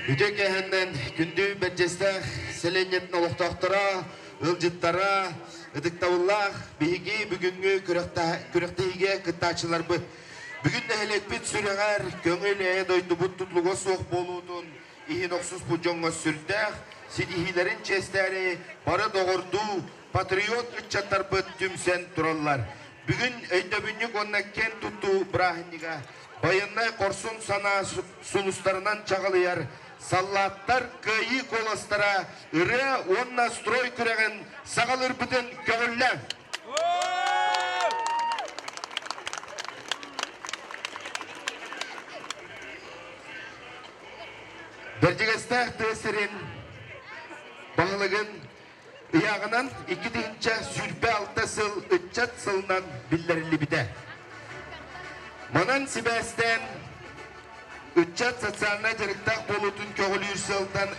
Ütök ehenden gündü berceste selenyetin oluqtaqtara, ılcıttara, ıdıktavullah, bihigi bugünkü kürektehige kıttaçılar bu. Bugün de helekbit süreğer, köngül eğe doydu bu tutluğa soğuk boludun, ihin oksuz bu jonga sürdek, sidihilerin çesteri, para doğurdu, patriot ıççatlar bu tümsen turallar. Bugün öydöbünlük onnakken tuttu Brahiniga, bayınna korsun sana suluslarından çağılıyar, sallatlar kıyı kolastara, ırı onna stroy küregen sağalır bütün köğüller. Bercigestah tesirin bağlığın ıyağından iki deyince sürbe altta sıl, ıççat sılından bildirildi bide. Manan sibesten ıççat satsarına jarıktak bolutun köğülü yürselden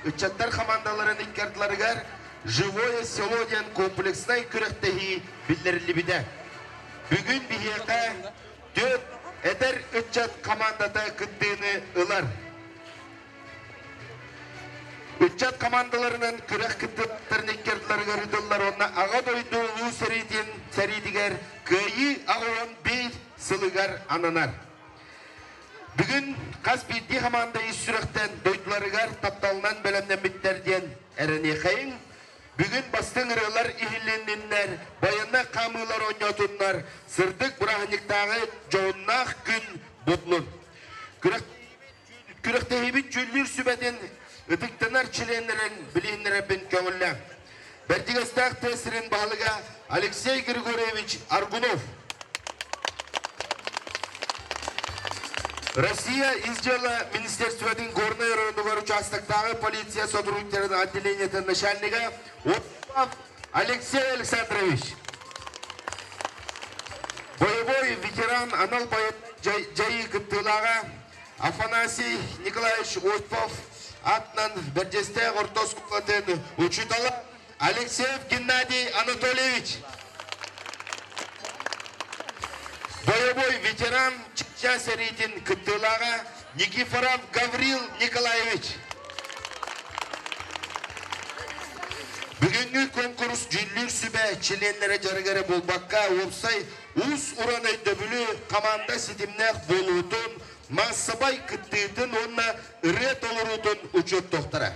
ıççattar komandaların ikkartlarıgar Живое село ден комплексной kürektehi bildirildi bide. Bugün bihiyaka dört eder ıççat komandada kıttığını ılar. Iççat komandalarının kürek kıttıklarını ikkartlarıgar ıdıllar ona ağa doydu ulu seridiger kıyı ağılan bir sılıgar ananar. Bugün kas bildi komandayı sürekten doydularıgar taptalınan bölümden bitter diyen ereni kayın. Bugün bastın ırılar ihillenenler, bayanlar kamılar oynatunlar, sırdık bırakınıktağı çoğunnak gün butlun. Kürektehibit cüllür sübedin, ıdıktanar çilenlerin bilinlere bin kömülle. Berdigastak tesirin bağlıga Alexey Grigorevich Argunov. Россия издела Министерстводың горный районугар участоктағы полиция сотрудниктерінің отделениетін начальника Алексей Александрович. Боевой ветеран анал жайы кыптылаға Афанасий Николаевич Осипов атынан бердесте ортос кулатын учитала Алексеев Геннадий Анатольевич. Боевой ветеран Чечня серитин кыттылаға Никифоров Гаврил Николаевич. Бүгінгі конкурс жүллер сүбе чиленлері жарыгары болбаққа опсай ұс уран өйдөбілі команда сетімнәқ болуытын массабай кыттыйтын онна үрет олырутын учет тоқтара.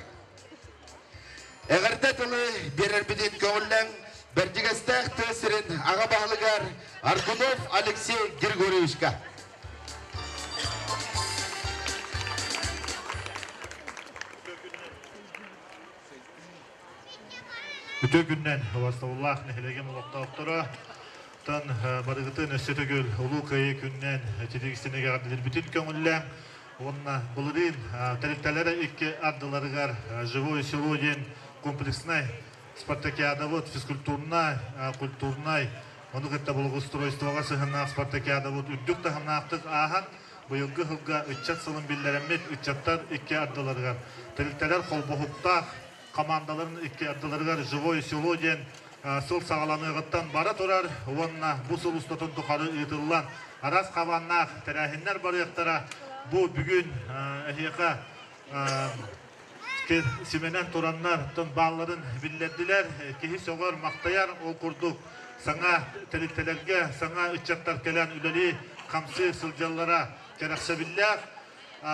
Әғірді тылы берер біден көңілләң Бердигестах тесірін аға бағылығар Аргунов Алексей Григорьевичка. Үтө күннен Вастауллах нехелеген олықтауқтыра тан барығытын өссетігіл ұлу қайы күннен тедегістенеге ғаддедер бүтін көңілләң. Онна бұлырын тәріктәлері екі ардыларығар живой село ден комплексной спартакиада вот физкультурной, культурной, он говорит, это было устройство сыгана спартакиада вот үддүк тахамнақтық ахан, бұйылғы хылға үтчат сылын білдерімет, үтчаттар екі ардыларығар. Тәріктәлер қолбұхықтақ, командаларын екі ардыларығар живой село ден сыл сағаланығыттан бара тұрар, онна бұл сыл ұстатын тұқары ұйтылан, арас қаваннақ, тәрәхінлер барықтара, бұл бүгін әхиқа Сименен тураннар тон балларын билдердилер, кихи соғар мақтаяр ол құрдық. Саңа тәліктелерге, саңа үтчаттар келен үлелі қамсы сылжаллара керақса білләқ.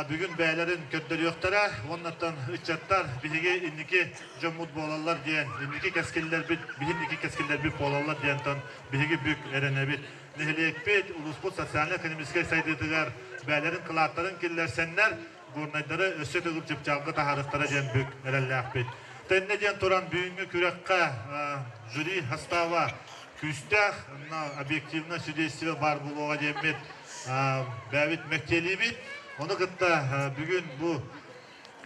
Бүгін бәлерін көддері өқтара, оннаттан үтчаттар бігі иннеке жомуд болалар дейін, иннеке кәскелер біт болалар дейін тон бігі бүк әріне біт. Нехелек бет, ұлыспұт социально-экономическай сайдыдығар бәлерін қылаттарын келлерсенлер, Гурнайдары өсі түгіл жіпчалғы тахарықтара ден бүк әрәлі ақпет. Тәнне ден тұран бүйінгі күрекқа жюри хастава күстәқ, объективна сүдейстіві бар болуға демет бәвит мәктелі бит. Оны қытта бүгін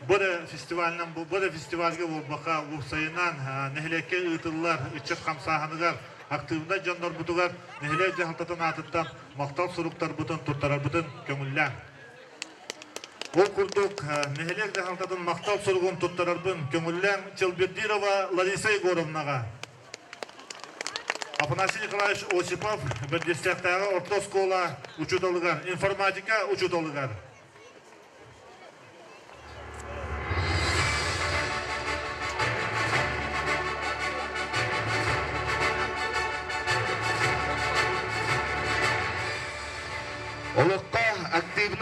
бұды фестивальге болбақа ұлсайынан нәхілекке ұйтылылар, үтчет қамсағынығар, активында жандар бұтығар, нәхілек жағалтатын атыттан мақтал сұруқтар бұтын, тұттарар бұтын көңілләң. Ол күрдік нәхелек жағалтатын мақтал сұрғын тұттарарбын көңілләң Челбердирова Лариса Егоровнаға. Афанасий Николаевич Осипов Бердестяқтағы орта школа учут алығар, информатика учут алығар.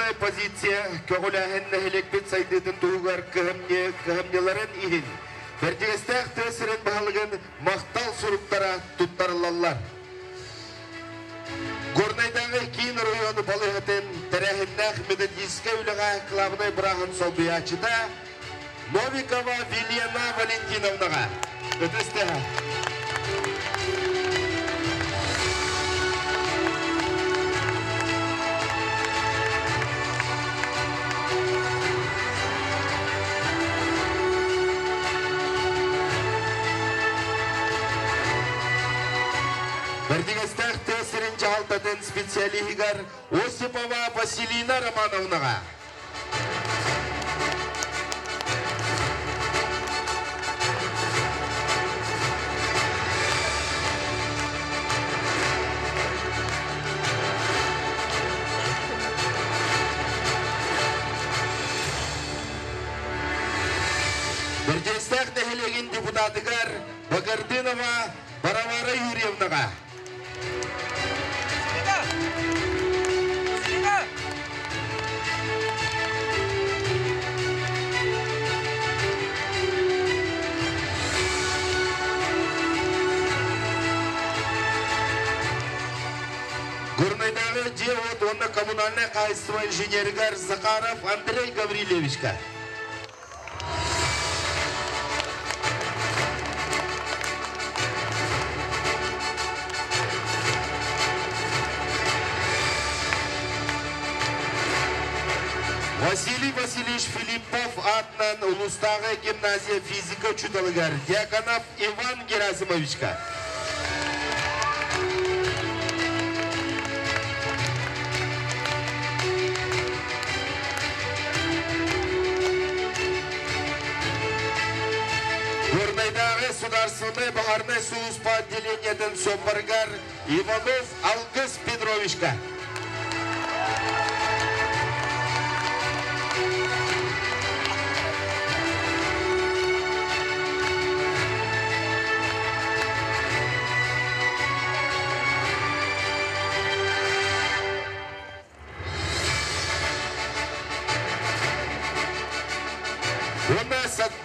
Основная позиция көғіләхін нәхелекпет сайдыдың туғар көхімнеларын иін. Бәрдегістәқ төсірін бағылығын мақтал сұруқтара тұттарылалар. Горнайдағы кейін районы балығытын тәрәхіндәқ методистке үліға клабынай бірағын сол бұячыда Новикова Вильяна Валентиновнаға. Өтістіға. Бәрдегістәқ төсірін жағалтатын специалихигар Осипова Василина Романовнаға. Бәрдегістәқ нәхелеген депутатыгар Багардинова Баравара Юрьевнаға. Горнайдағы Джевот, онна коммунальный кайство инженергар Захаров Андрей Гаврилевичка. Василий Васильевич Филиппов атынан Улустағы гимназия физика чудалыгар Дьяконов Иван Герасимовичка. Горнайдағы Государственный Бахарный союз по отделениятын Сомбаргар Иванов Алгыс Петровичка.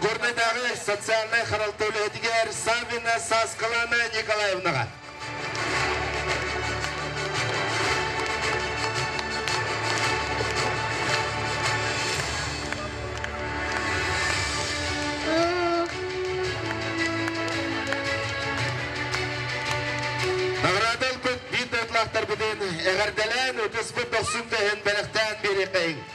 Горнайдағы социальный харалтаулетігер Савина Саскалана Николаевнаға. Нағырадыл көт бит өтлақтар бұдын әғірделен өтіс бұд 90 тәхін бәліқтен бері қайын.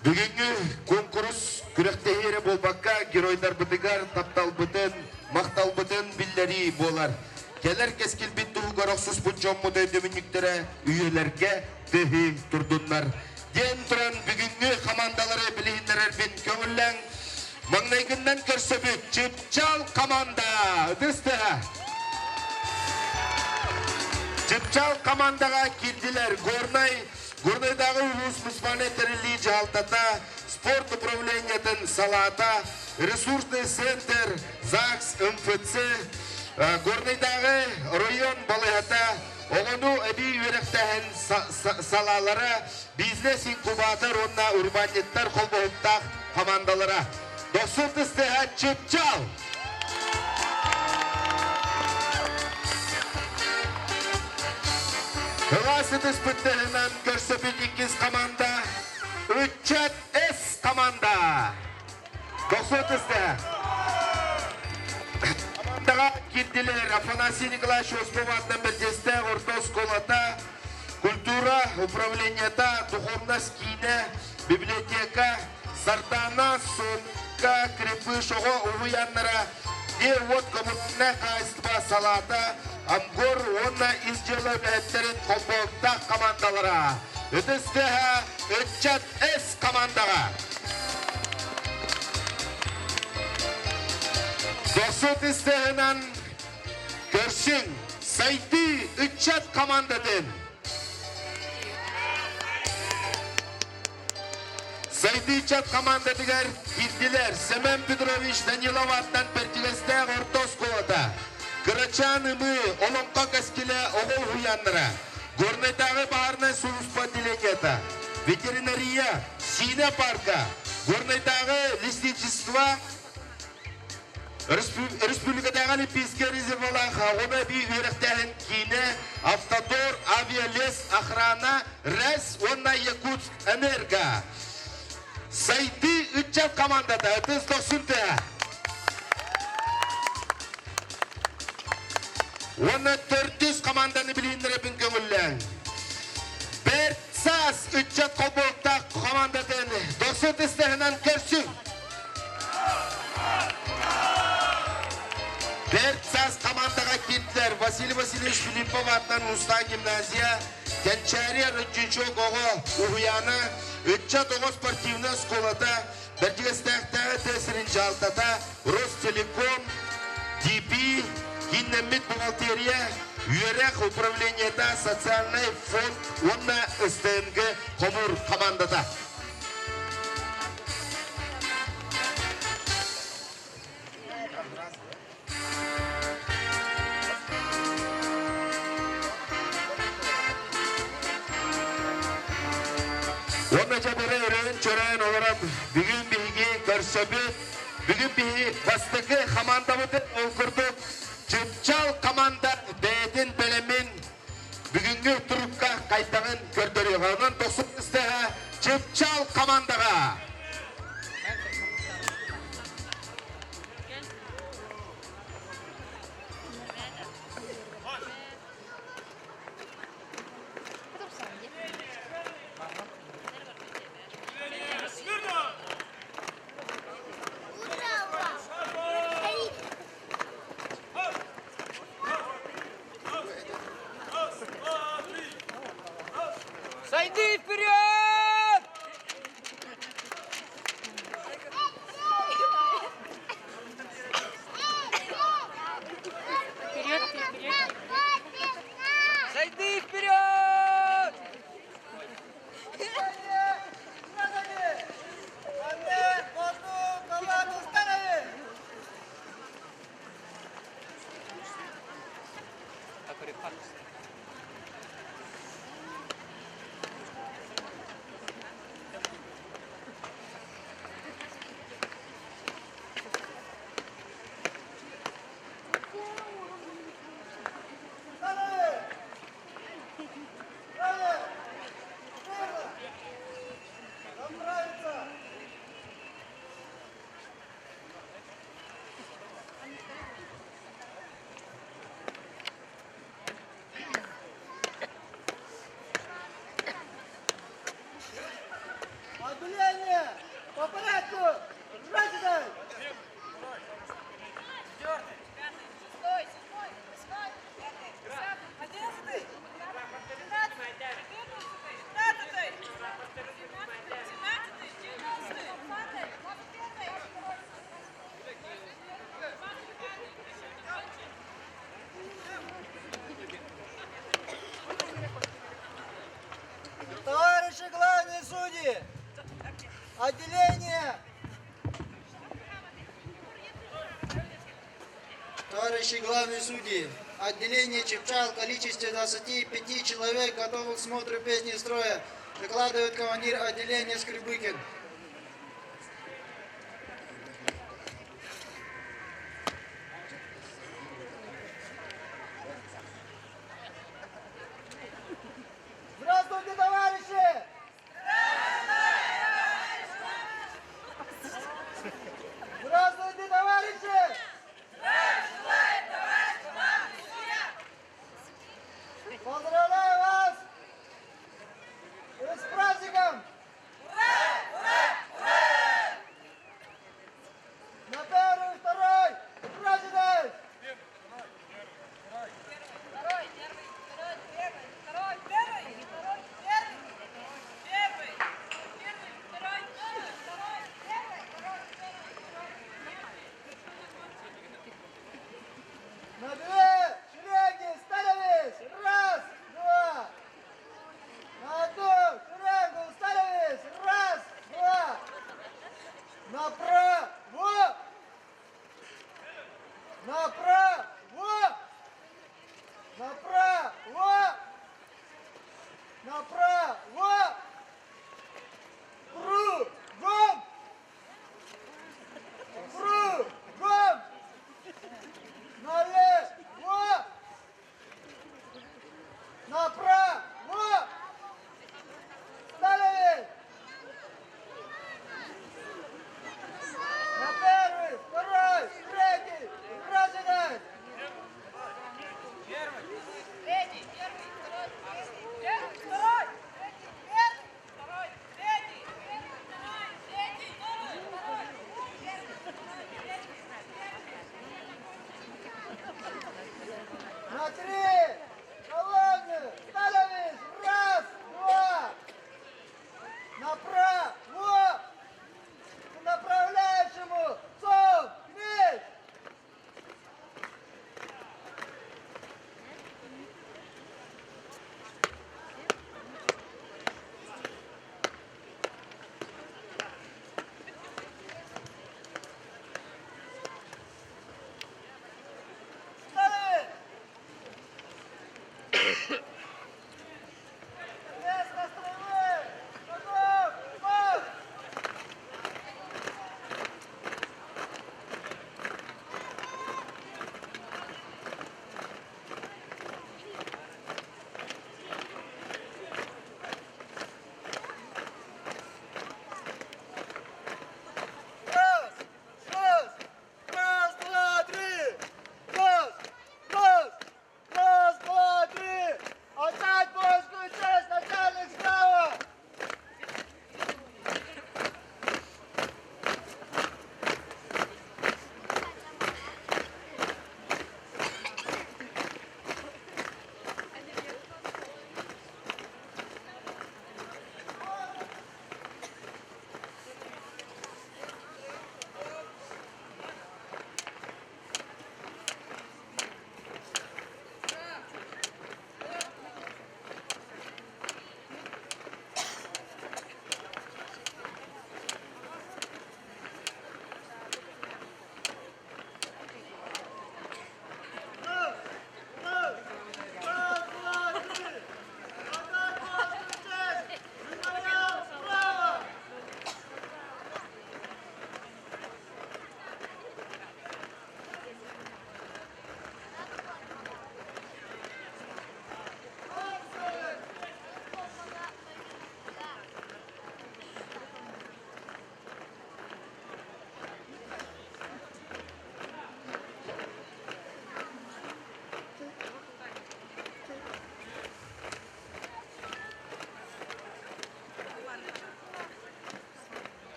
Бүгінгі конкурс күректейері болбаққа геройдар бұдығар таптал бұдын, мақтал бұдын білдері болар. Келер кескіл бітті ұғарақсыз бұнчан мұдай дөмініктері үйелерге төхі тұрдынлар. Ден тұран бүгінгі командалары білейіндерер бен көңілләң маңнайгыннан көрсөбік Чыпчал команда. Үтісті. Чыпчал командаға келділер. Горнайдағы улус мұспаны тәрілі жалтата, спорт управлениятын салата, ресурсный центр, ЗАГС, МФЦ, Горнайдағы район балығата, оғыну әбі өректәхін салалары, бизнес-инкубатор, онна урбанеттар қолбауыптақ командалары. Досылды стеға Чыпчал! Hıvasıdız püttelinden görsöpün ikiz komanda, Üçet S komanda. Dosuduzda. Komandaga girdiler Афанасий Николаевич Оспован'dan bir destek orta skolata, культура, управленията, духовна-скийна, библиотека, Сардана, Сонка, Крепышого, Увуяннара, де вот коммунальное хозяйство салата, Амгор, онна изделы бәттерін қолбауытта командалара. Үтістіға Үтчат С командаға. Досыт істігінен көршін Сайты Үтчат командадың. Saydıçat komandadigar gittiler. Semen Pedrovich Danilov attan pertileste ortos kovada. Kıracağın ımı olonqa kaskile oğul huyandıra. Горнайдағы барына сұлыспа делегета. Ветеринария, Сина парка, Горнайдағы лесничество, Республикадағы Олимпийский резервалар қағына бей өріқтәхін кейіне Автодор, Авиалес, Охрана, РЭС, онна Якутск, Энерго. Сайды үтчат командада, үтіз доқсынты. Оны 400 команданы біліндіребін көңілләң. Берцас үтчат қолболықта командатын досыт істігінен көрсін. Берцас командаға кеттілер. Василий Васильевич Филиппов атынан Уста гимназия, Кенчария Рыджичок оғы ұғияны, үтчат оғы спортивны сколада, бәрдігістәқтәғі тәсірін жалтата, Ростелеком, ДП, Киннемит бухгалтерия, Юрех управлениеда социальный фонд, онна СТНГ комур командада. Онна жабыры өрен чөрен оларам бүгін бігі көрсөбі, бүгін бігі бастығы командамыды олқырдық. Чыпчал команда бәйдін бәлемін бүгінгі тұрыққа қайтағын көрдіріғ. Онын 90-ға Чыпчал командаға. Сойди вперед! Вперед, вперед! Сойди вперед! Отделение! По порядку! Сзади дай! Стой, седьмой, восьмой, пятый, 11, 15, Товарищи главные судьи! Отделение! Товарищи главные судьи! Отделение Чепчал в количестве 25 человек готовы к смотру песни строя. Докладывает командир отделения Скребыкин. Здравствуйте, товарищи! Здравствуйте, товарищи! Поздравляю вас! И с праздником! Ура! Ура!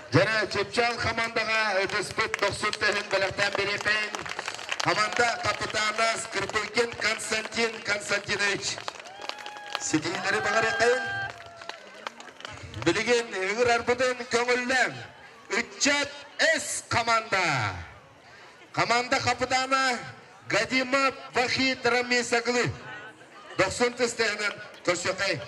Жана Чепчал командаға өтіспіт 90 тәхін біліктен берепен. Команда капитаны Скрипыкин Константин Константинович. Сетейлері бағар еқайын. Білген үгір арбыдың көңілләң. Үтчат С команда. Команда капитаны Гадимов Вахид Рамисаглы. 90 тәхінен көрсеқай.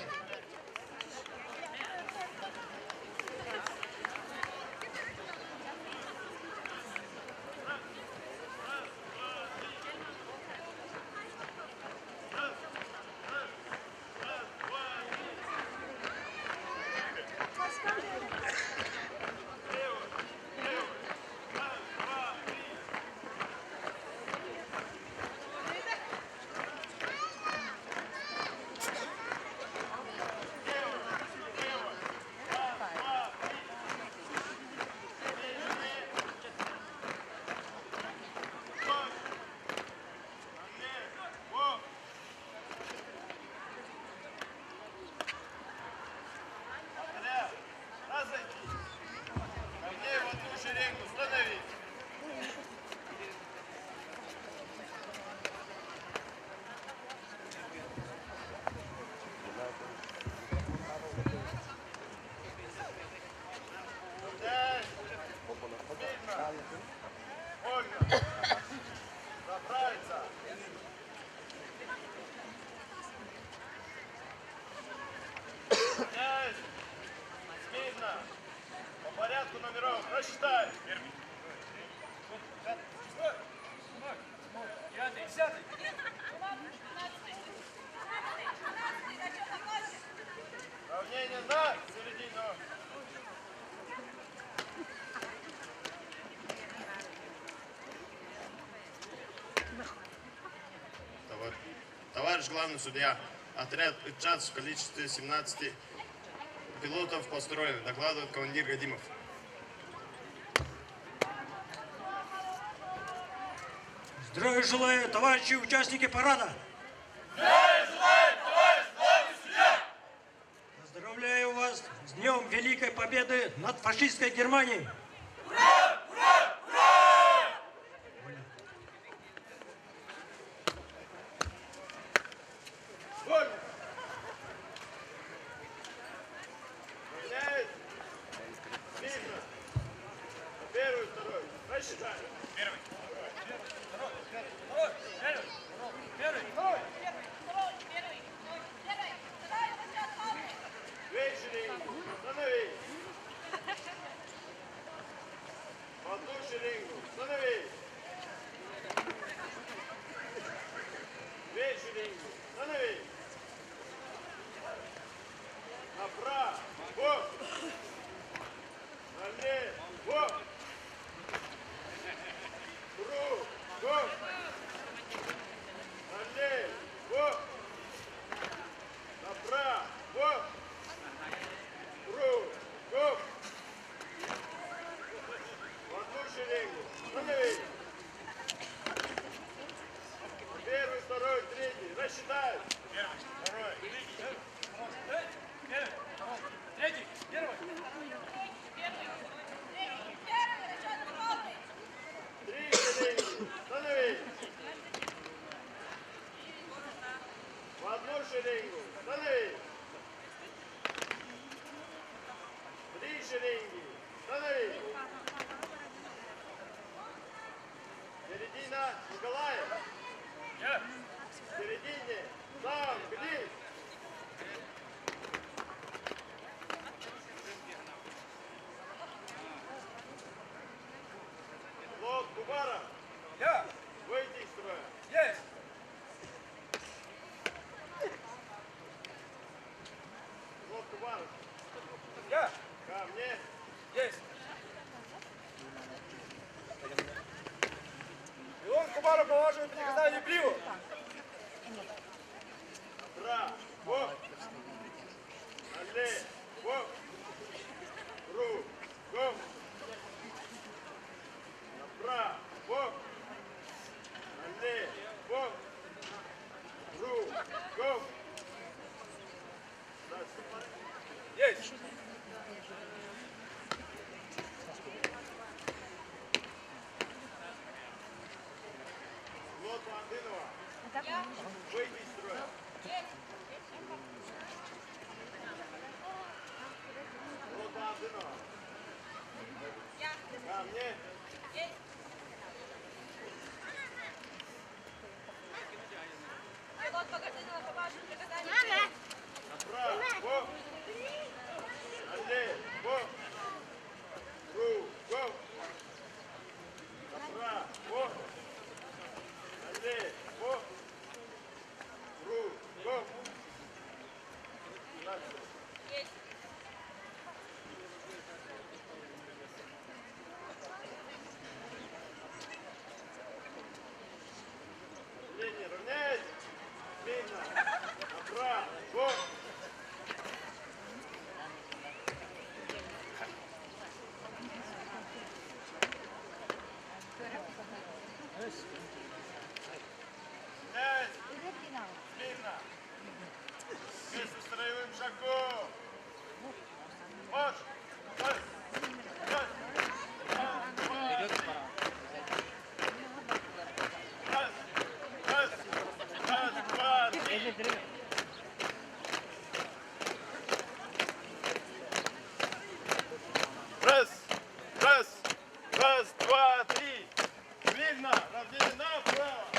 Товарищ главный судья, отряд «Итчат» в количестве 17 пилотов построен, докладывает командир Гадимов. Здравия желаю, товарищи участники парада! Здравия желаю, товарищ главный судья! Поздравляю вас с Днем Великой Победы над фашистской Германией! Ура! Ура! Ура! Первый, второй. Рассчитай. Первый. Вечеринг. Становись. В одну шеренгу. Становись. Вечеринг. Становись. Направо. Налево. Кругом. Налево. Направо. Кругом. В одну шеренгу. Становись. Первый, второй, третий. Рассчитай. Первый, второй. Третий, первый. Три шеренги. Становись. В одну шеренгу. Становись. Три шеренги. Становись. Середина Николаев. В середине. Сам, где? Лот Кубаров. Я. Выйди из строя. Есть. Лот Кубаров. Я. Ко мне. Есть. Илон Кубаров положит приказание Бриву. Право. Налево. Кругом. Направо. Налево. Кругом. Есть. Пилот Погордынова по вашему приказанию. Раз, два, три. Видно, равнина вправо.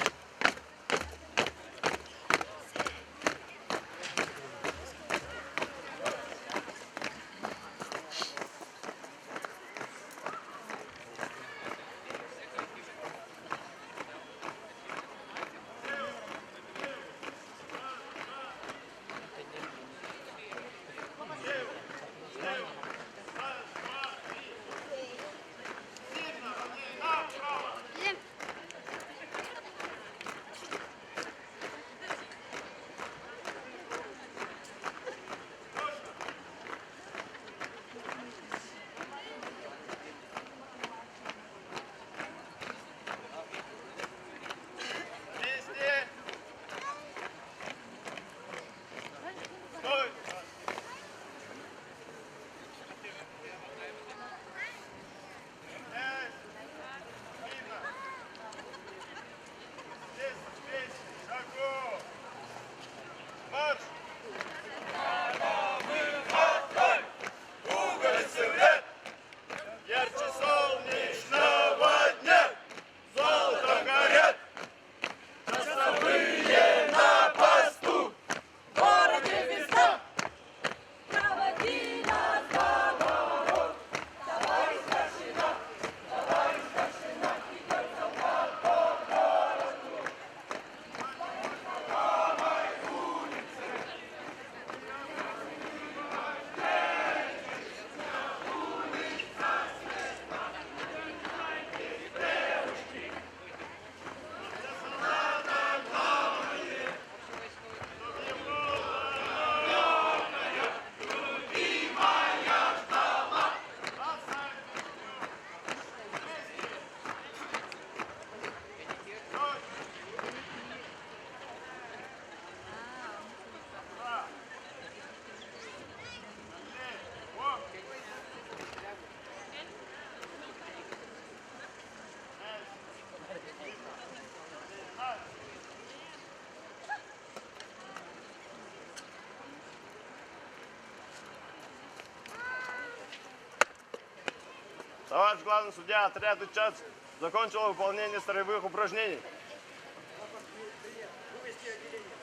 Товарищ главный судья, отряд час закончил выполнение строевых упражнений.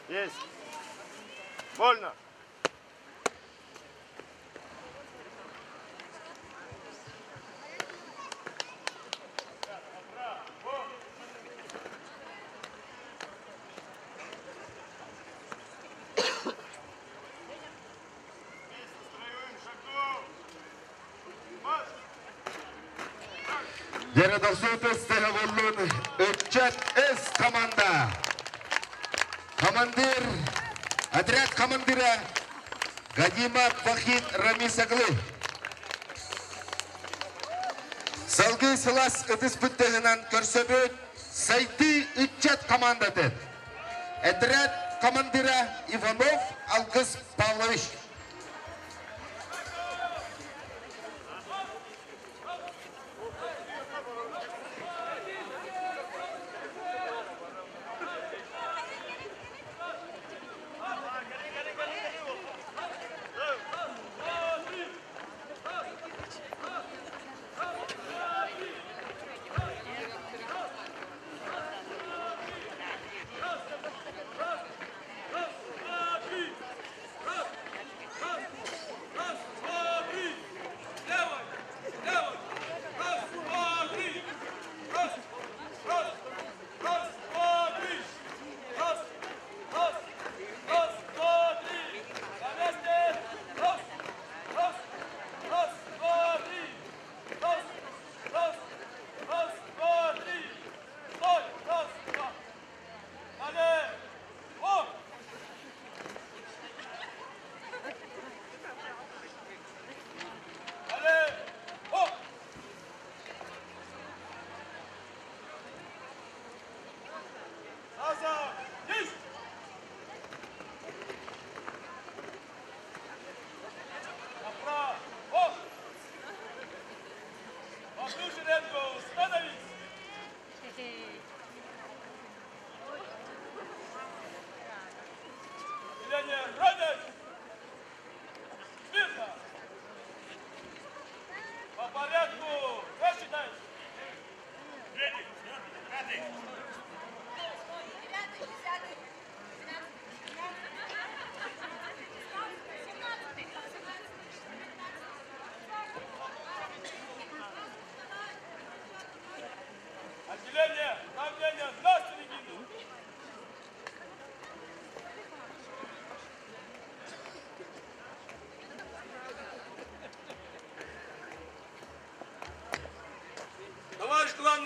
Есть. Вольно. Ярадасуты стеговолун Өтчат С команда. Командир, отряд командира Гадима Вахид Рамисаглы. Салгы сылас ыдыс бүттегінен көрсөбөт Сайты Өтчат командаты. Отряд командира Иванов Алгыс Павлович.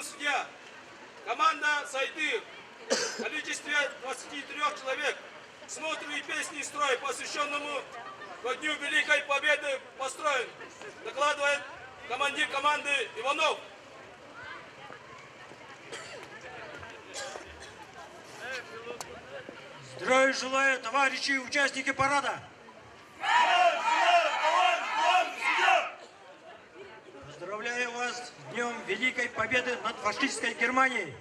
главный судья. Команда «Сайды» в количестве 23 человек. Смотру и песни и строй, посвященному ко Дню Великой Победы, построен. Докладывает командир команды Иванов. Здравия желаю, товарищи участники парада. Поздравляю вас с Днем Великой Победы над фашистской Германией.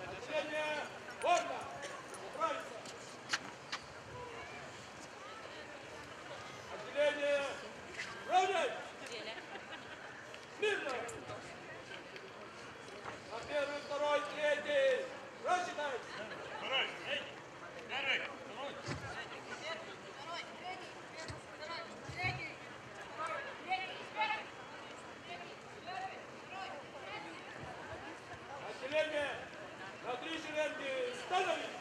Отделение Борна. Управиться. Отделение Равняй. Мирно. На первый, второй, третий. Рассчитать. Отделение на 3 шеренги становись.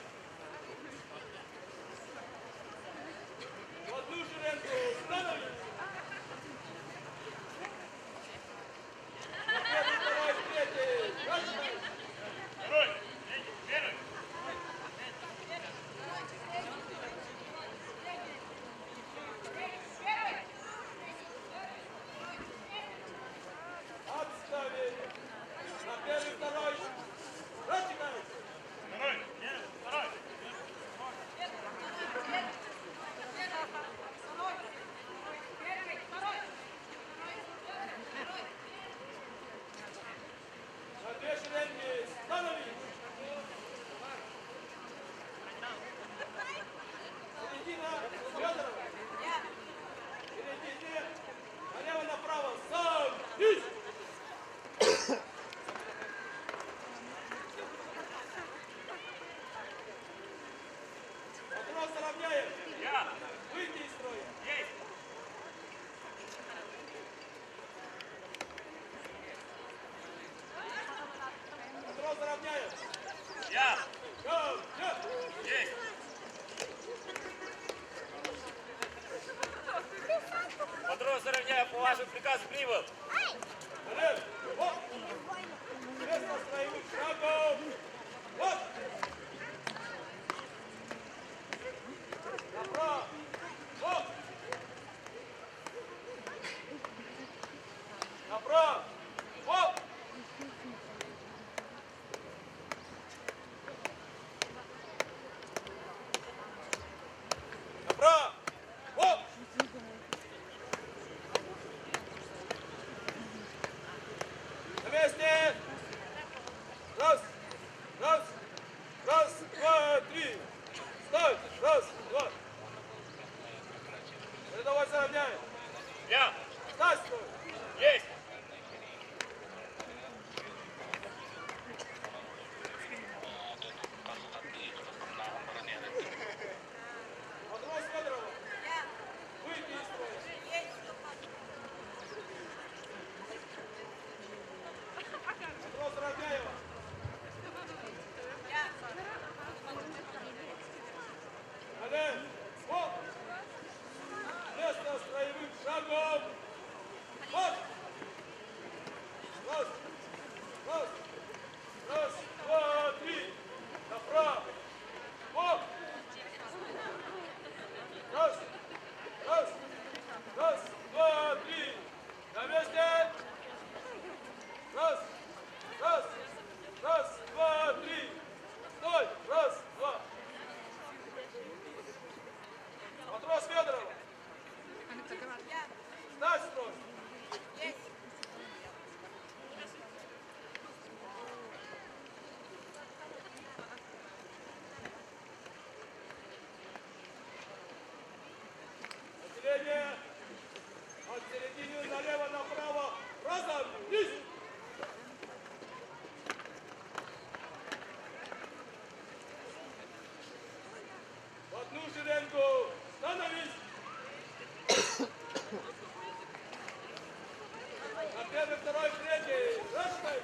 В одну шеренгу становись. На первый, второй, третий. Рассчитать. Отставить. На первый, второй. Рассчитать. На 2 шеренги становись. Середина Федорова. Середине налево-направо. Садись. Матрос равняет. Выйти из строя. Матрос равняет. Go. Матрос равняю, по вашему приказу прибыл. Вперед. Вот. Место строевых шагов. Вот. Направо. Вот. Направо. Вот. Направо. Вот. На месте. Раз. Раз. Раз, два, три. Стойте. Раз, два. Передовой заравняем. Стать стой. Есть! Матрос Федорова. Выйти из строя. Матрос Равняева. Олег. Вот. Место строевых шагов. Вот. Раз. Раз. Раз, два, три. Направо. Вот. Раз. Раз. Раз, два, три. На месте. Раз. Раз. Раз, два, три. Стой. Раз, два. Матрос Федорова. Стать строй. Отделение от середины налево направо. Разомнись. В одну шеренгу становись. На первый, второй, третий. Рассчитай.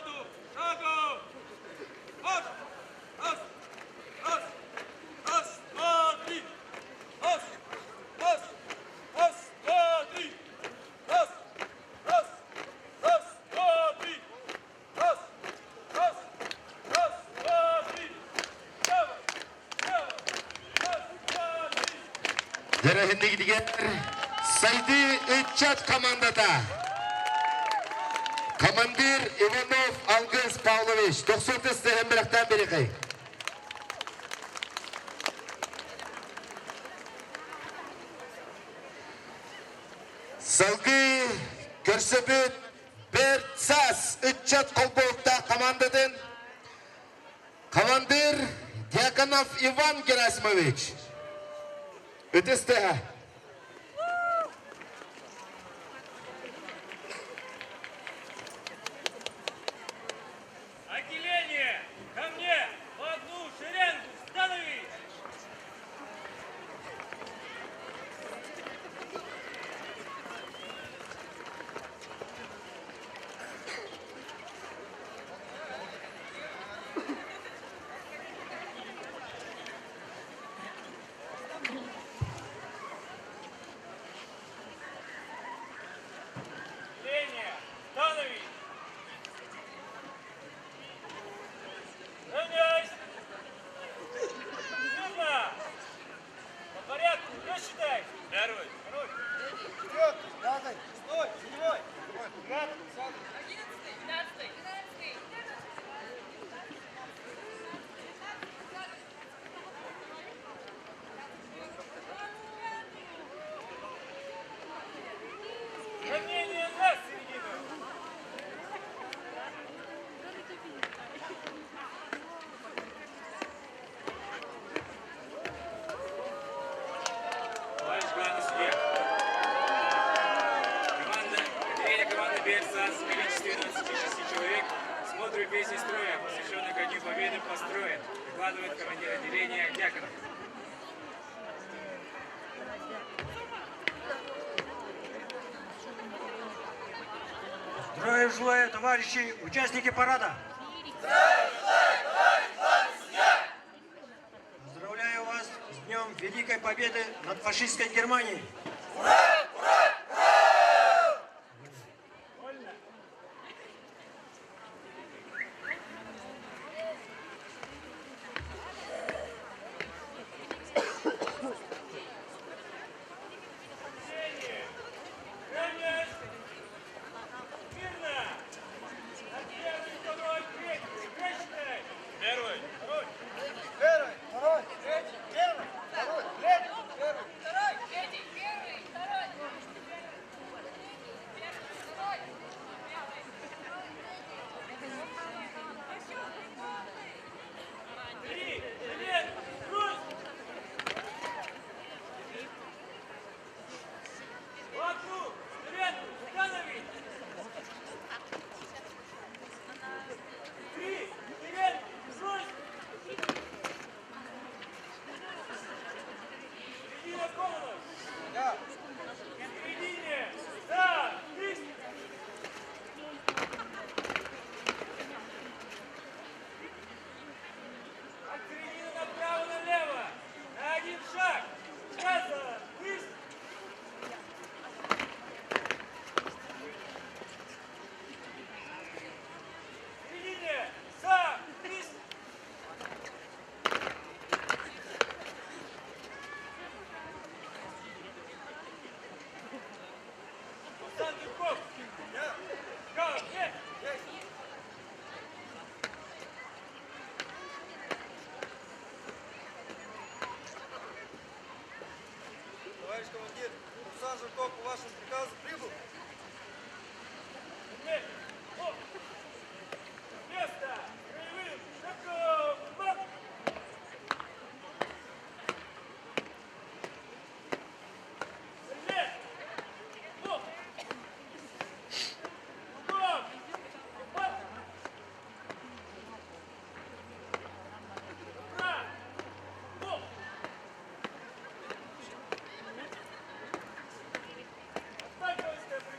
взводу. Шагом. Раз. Раз. Раз. Раз, два, три. Раз. Раз. Раз, два, три. Раз. Раз. Раз, два, три. Раз. Раз. Раз, два, три. Право. Право. Раз, два, три. Жарахынды гидигер Сайды Итчат командата. Командир Иванов Алгыз Павлович. 90 стеген бірақтан берекай. Салгы көрсөбүт Берцас Итчат колбоокта командадан командир Дьяконов Иван Герасимович. Өтесте. Отделение! Ко мне! В одну шеренгу! Становись! Отделение! Становись! Равняйсь! Смирно! По порядку, кто считай? Первый. Второй. Вперед! Пятый! Стой! Седьмой! Равнение на середину. Товарищ главный судья. Отделение команды Берцас в количестве 26 человек смотрит песни строя, посвященную ко Дню Победы построен. Докладывает командир отделения Дьяконов. Здравия желаю, товарищи участники парада. Поздравляю вас с Днем Великой Победы над фашистской Германией. Равняйсь! Смирно! На первый, второй, третий. Кто считай? Первый. Второй. Первый! Второй! Третий! Первый! Второй! Третий! Первый! Второй, третий, первый, второй. Три, привет, груз! Вокруг, привет, становись! Три, привет, груз! Середина комнаты! Я! В середине! Да! Есть! От середины направо-налево! На один шаг! Газа! Высь! В середине! Сам! Высь! Александр Ков! Я! Ко мне! Товарищ командир, Руслан Жирков по вашему приказу прибыл. Нет! Оп! Место! Краевым! Шагом! Мап! Нет! Оп! Оп! Мап! Бра! Оп! Оставь,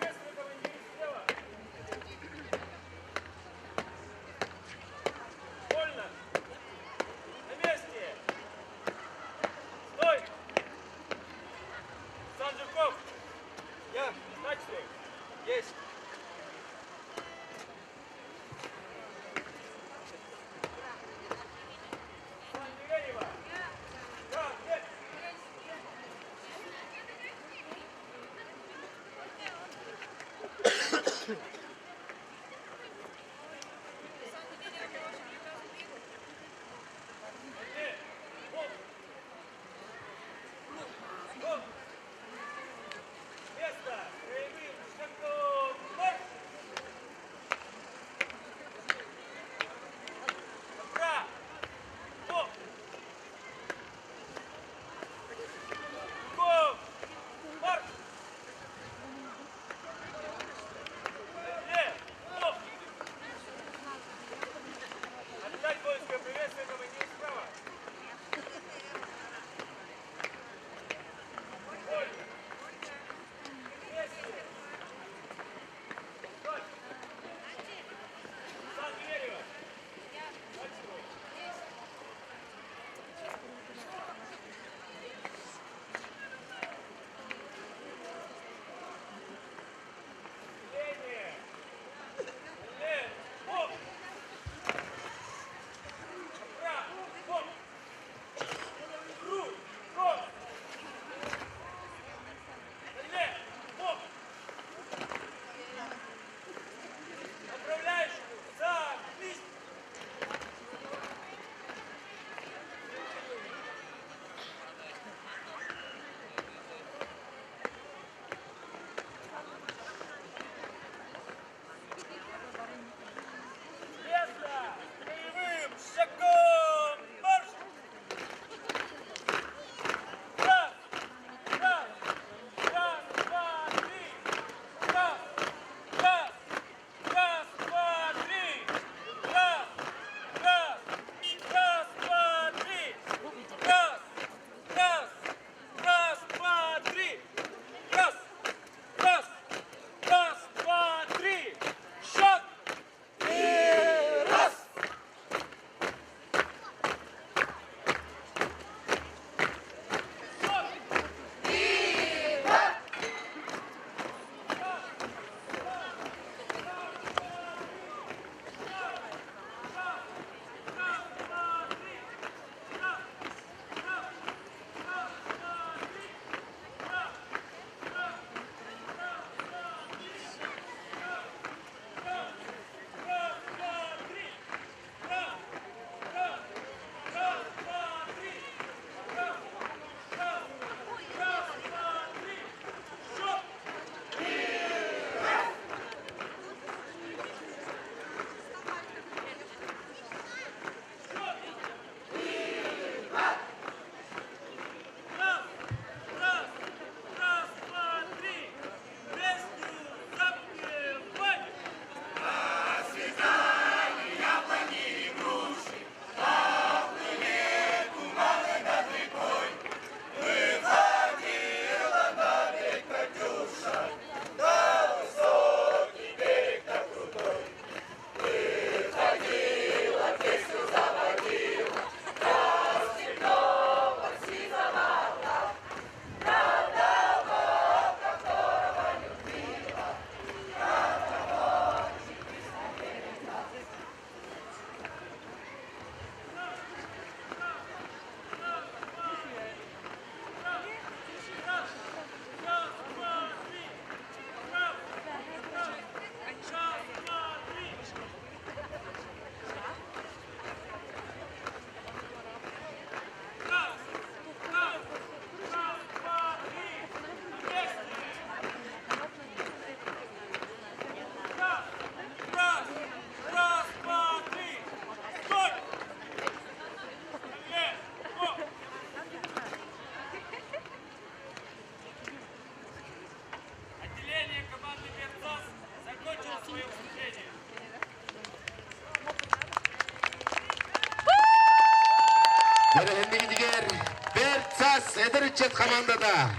Эдеричет командада.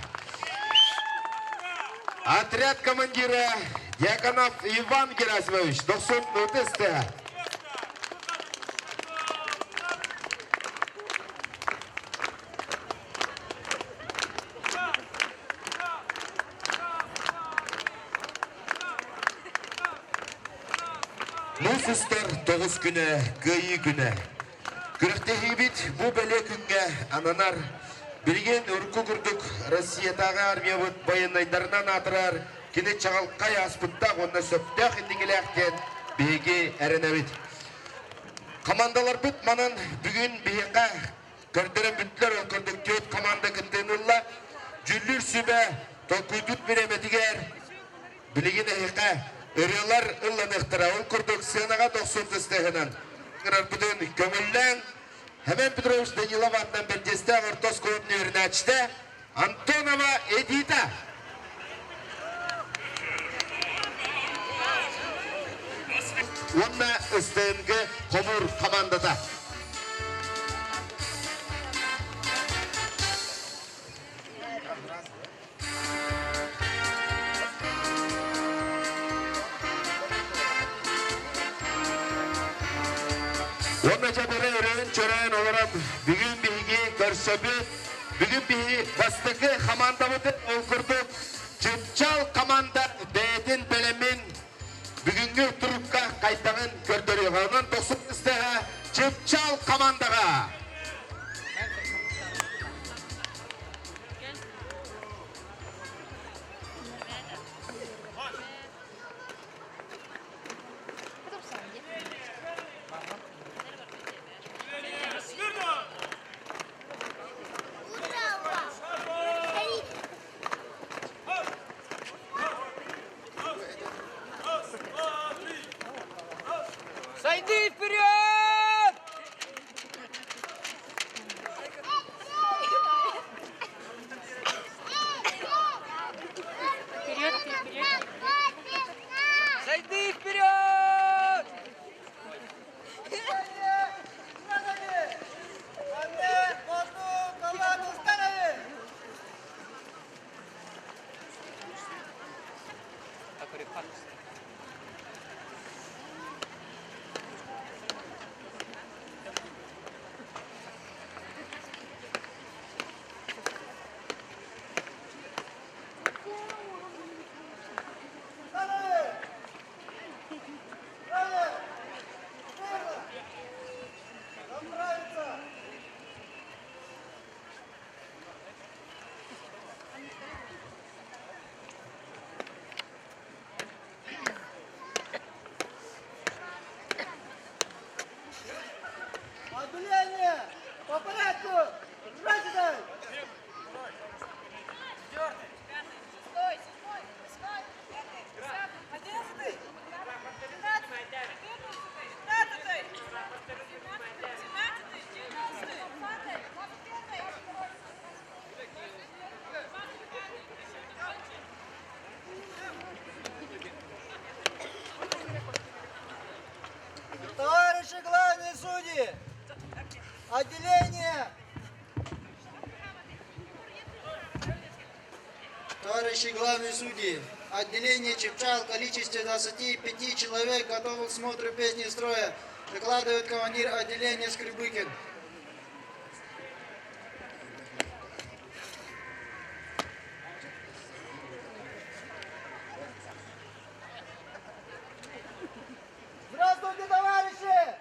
Отряд командира Дьяконов Иван Герасимович, 90 тесте. Нусустар 9 күні, күйі күні. Күріқтегі бит бұл бәле күнге ананар. Білген үркі күрдік Россиятағы армия бұд байынайдарынан атырар. Кені чағалқай аспыттақ, онына сөптақ ендігілі әқтен бейге әріне бит. Командалар бұд манан бүгін бейға көрдірін бүттілер өкірдік төт команда кінденілла. Жүллір сүбә толкуйдут береметігер. Білген әйқа өрелер ұлланықтыра. Ол күрдік сынаға 90 тестегінен. Бұдың көмілләң Hemen Petrovич Danilov атынан бірдесті Ортос клубының өріне açtı. Антонова Эдита. Онна СТМГ Комур командада. Онна жабыры өрен чөрен оларам бүгін бігі көрсөбі, бүгін бігі бастықы командамыды олқырдық. Чүпчал команда бәйдін бәлемін бүгінгі тұрыққа қайтағын көрдірі. Онан 90 істіға Чүпчал командаға. Сойди вперед! Сойди вперед! Отделение! По порядку! Здравствуйте! Стой, седьмой, восьмой, одиннадцатый, 19, Товарищи главные судьи! Отделение! Товарищи главные судьи! Отделение Чепчал в количестве 25 человек готовы к смотру песни строя. Докладывает командир отделения Скребыкин. Здравствуйте, товарищи!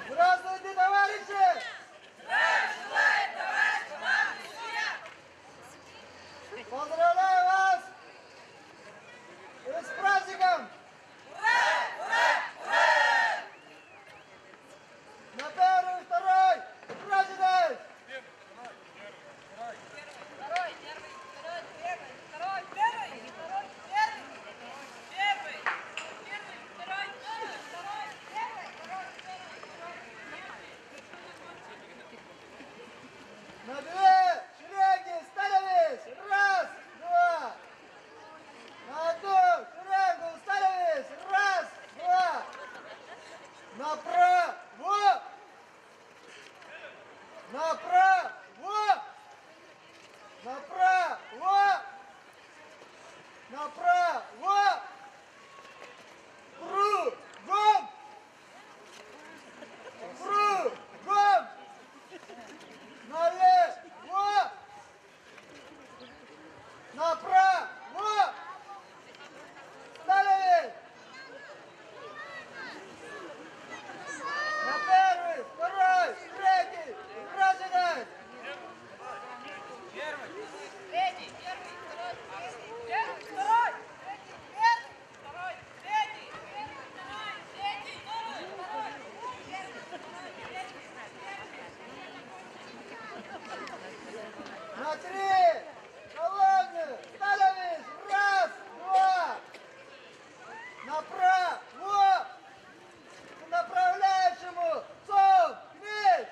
Здравствуйте, товарищи! Поздравляю вас! И с праздником! Ура! Ура! Направо! Кругом! Кругом! Налево! Направо! Далее! На первый, второй, третий! Разъедать! Третий, первый, второй, третий. Первый, второй, третий, первый, второй, третий. Первый, второй, третий, второй, первый, второй, третий. На три! Колонны! Становись! Раз, два! Направо! К направляющему! Сомкнись!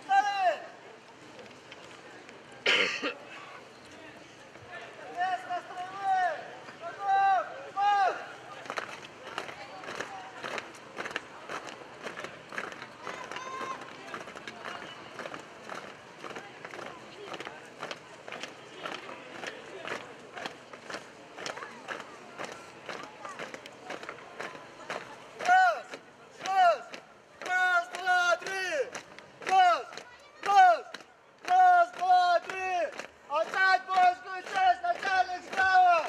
Становись! Место стрелы! Готов! Марш! Раз, раз, раз, два, три! Раз, раз, раз, два, три! Отдать воинскую честь, начальник справа!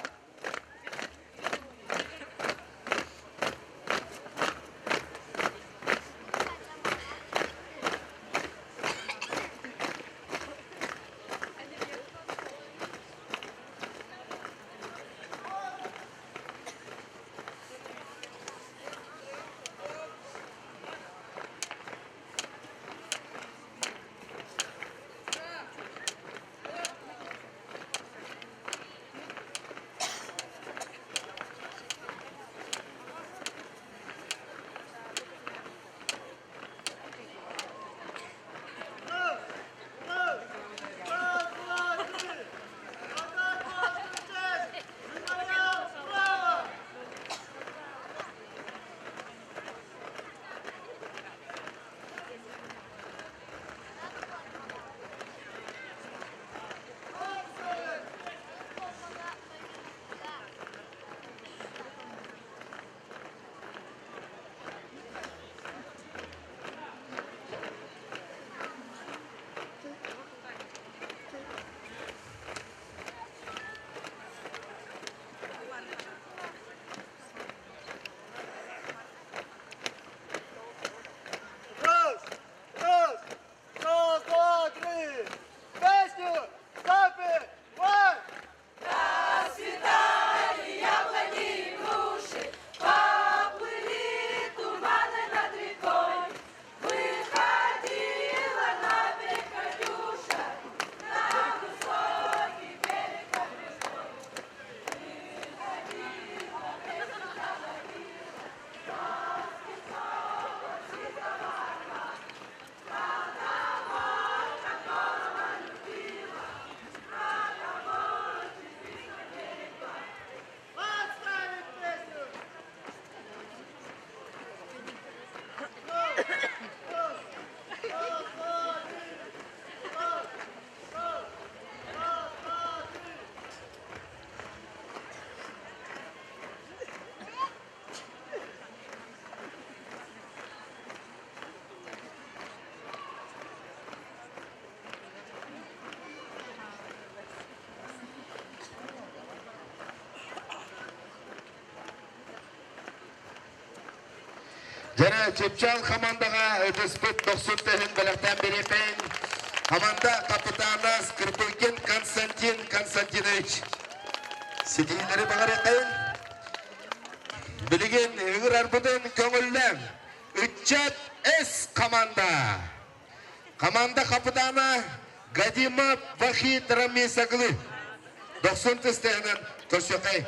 Раз, раз, раз, два, три! Отдать воинскую честь! Мемориал справа! Раз, раз, раз, два, три! Песню! Запи! Вай! Расцветали яблони и груши, поплыли туманы над рекой. Выходила на берег Катюша, на высокий берег Катюшой. Отставить песню! Раз, два, три! Раз, раз, раз, два, три! Жана Чепчал командаға өтіспіт 90 тәхін біліктен берепен. Команда капитаны Скрипыкин Константин Константинович. Сетейлері бағар еқайын. Білген үгір арбыдың көңілләң. Үтчат С команда. Команда капитаны Гадимов Вахид Рамисаглы. 90 тәхінен көрсеқай.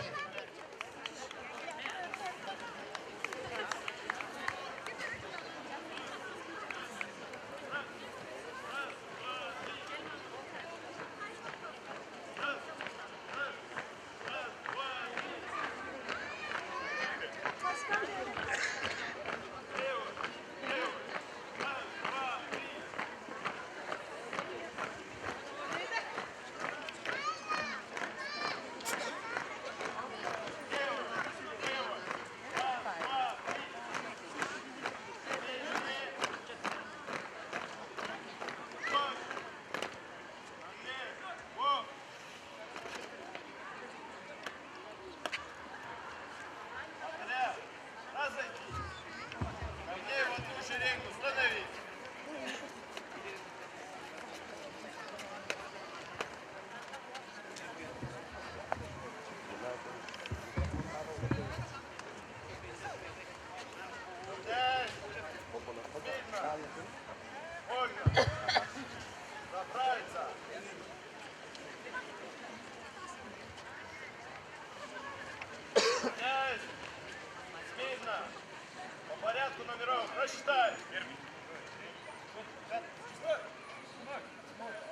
Рассчитай.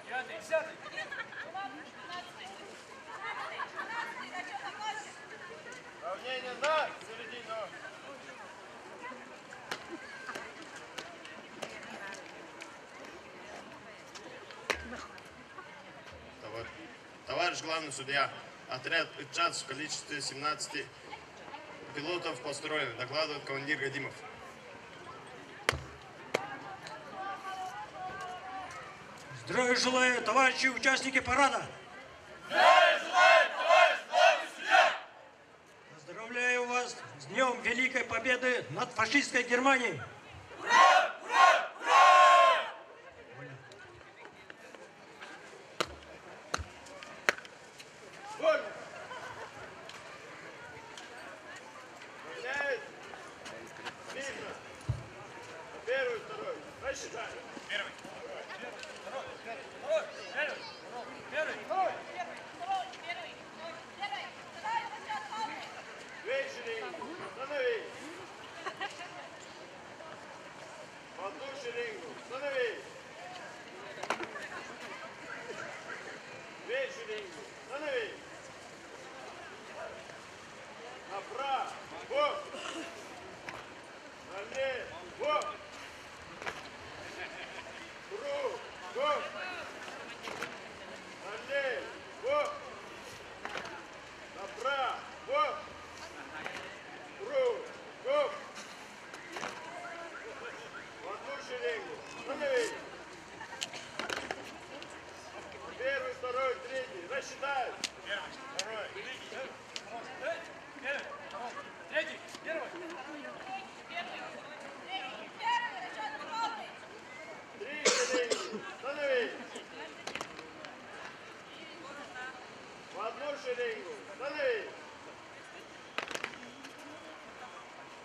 Пятый, десятый. Равнение на середину. Товарищ главный судья, отряд ИЧАЦ в количестве 17 пилотов построен, докладывает командир Гадимов. Здравия желаю, товарищи участники парада! Поздравляю вас с Днем Великой Победы над фашистской Германией! Равняет. Видно. Первый, второй. Рассчитай. Первый. Второй. Первый. Две шеренгу. Становись. В одну шеренгу. Становись. Две шеренгу. Становись. Направо. Налево. Кругом. Налево. Направо. Кругом. В одну шеренгу. Становись. Первый, второй, третий. Рассчитай. Второй. Третий. Первый. Три шеренги. Становись. В одну шеренгу. Становись.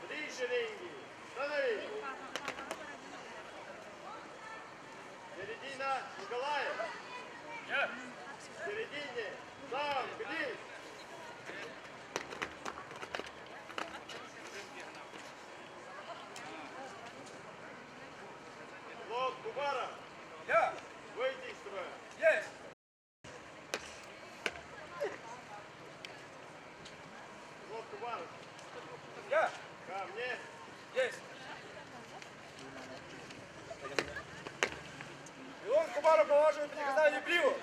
Три шеренги. Становись. Середина. Николаев. В середине. Сам. Где? Лот Кубара. Я. Выйди из строя. Есть. Лот Кубара. Я. Ко мне. Есть. И он Кубару положил приказание Бриву.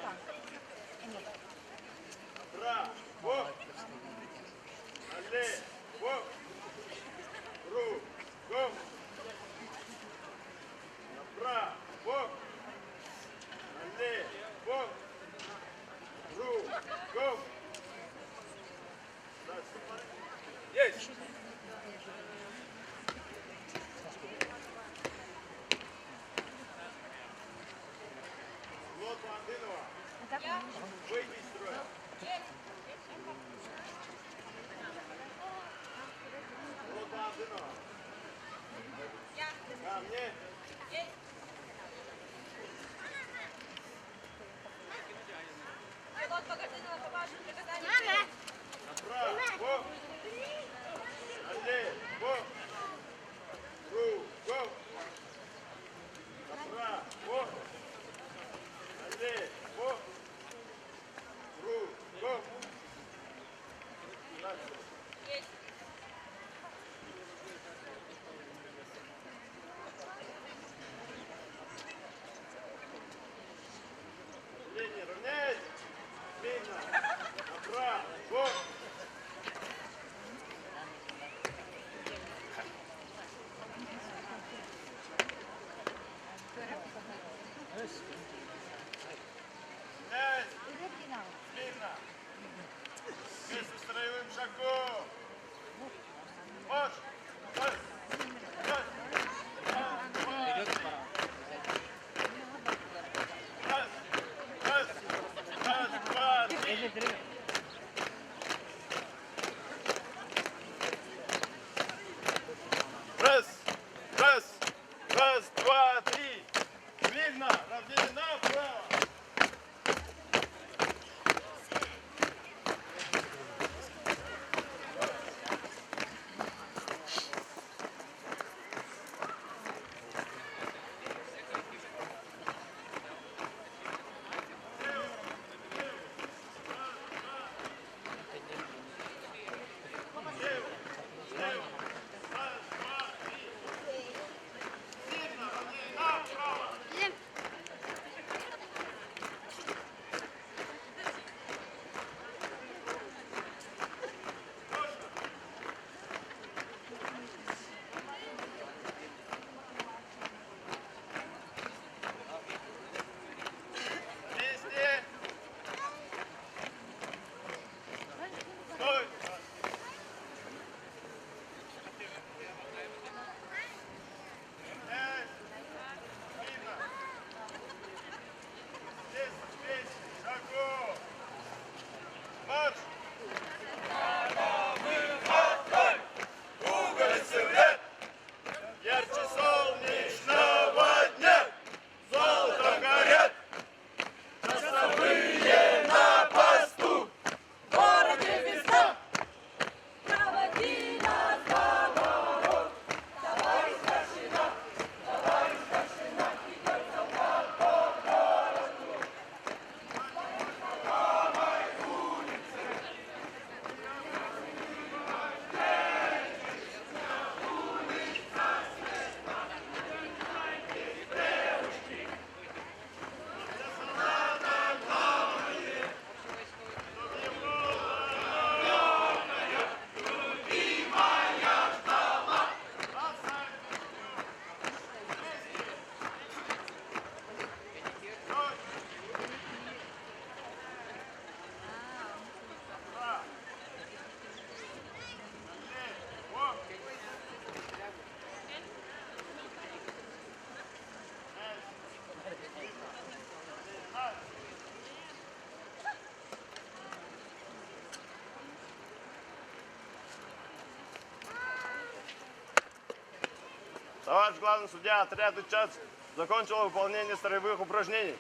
Товарищ главный судья, отряд ИЧАЦ закончил выполнение строевых упражнений.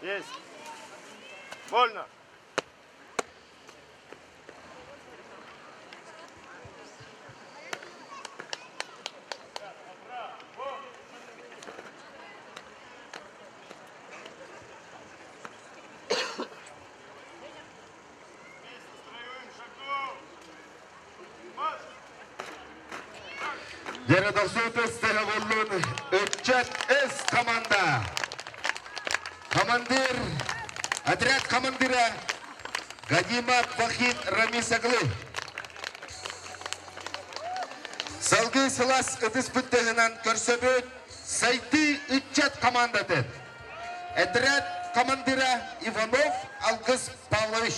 Есть. Вольно. Дередосутес Телеволун, Учат С команда. Командир, отряд командира Гадима Вахид Рамисаглы. Салгы сылас ыдыс бүттегінен көрсөбөт Сайты Учат командаты. Отряд командира Иванов Алгыс Павлович.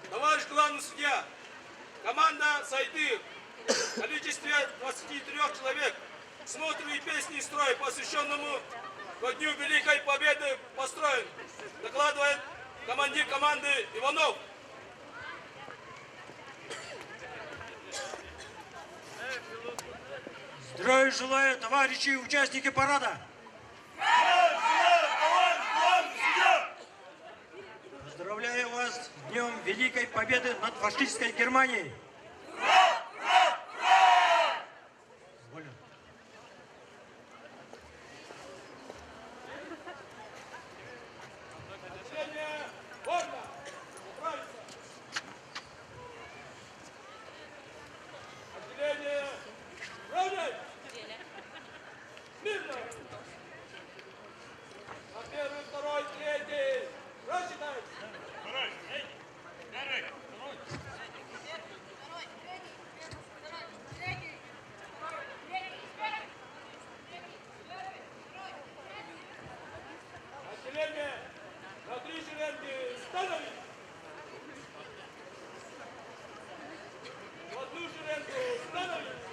Товарищ главный судья, команда Сайды в количестве 23 человек смотрю и песни и строй, посвященному ко Дню Великой Победы, построен. Докладывает командир команды Иванов. Здравия желаю, товарищи участники парада. Поздравляю вас с Днем Великой Победы над фашистской Германией. Волен. Первый, второй, третий. Рассчитайте. Отделение на 3 шеренги становись. В одну шеренгу становись.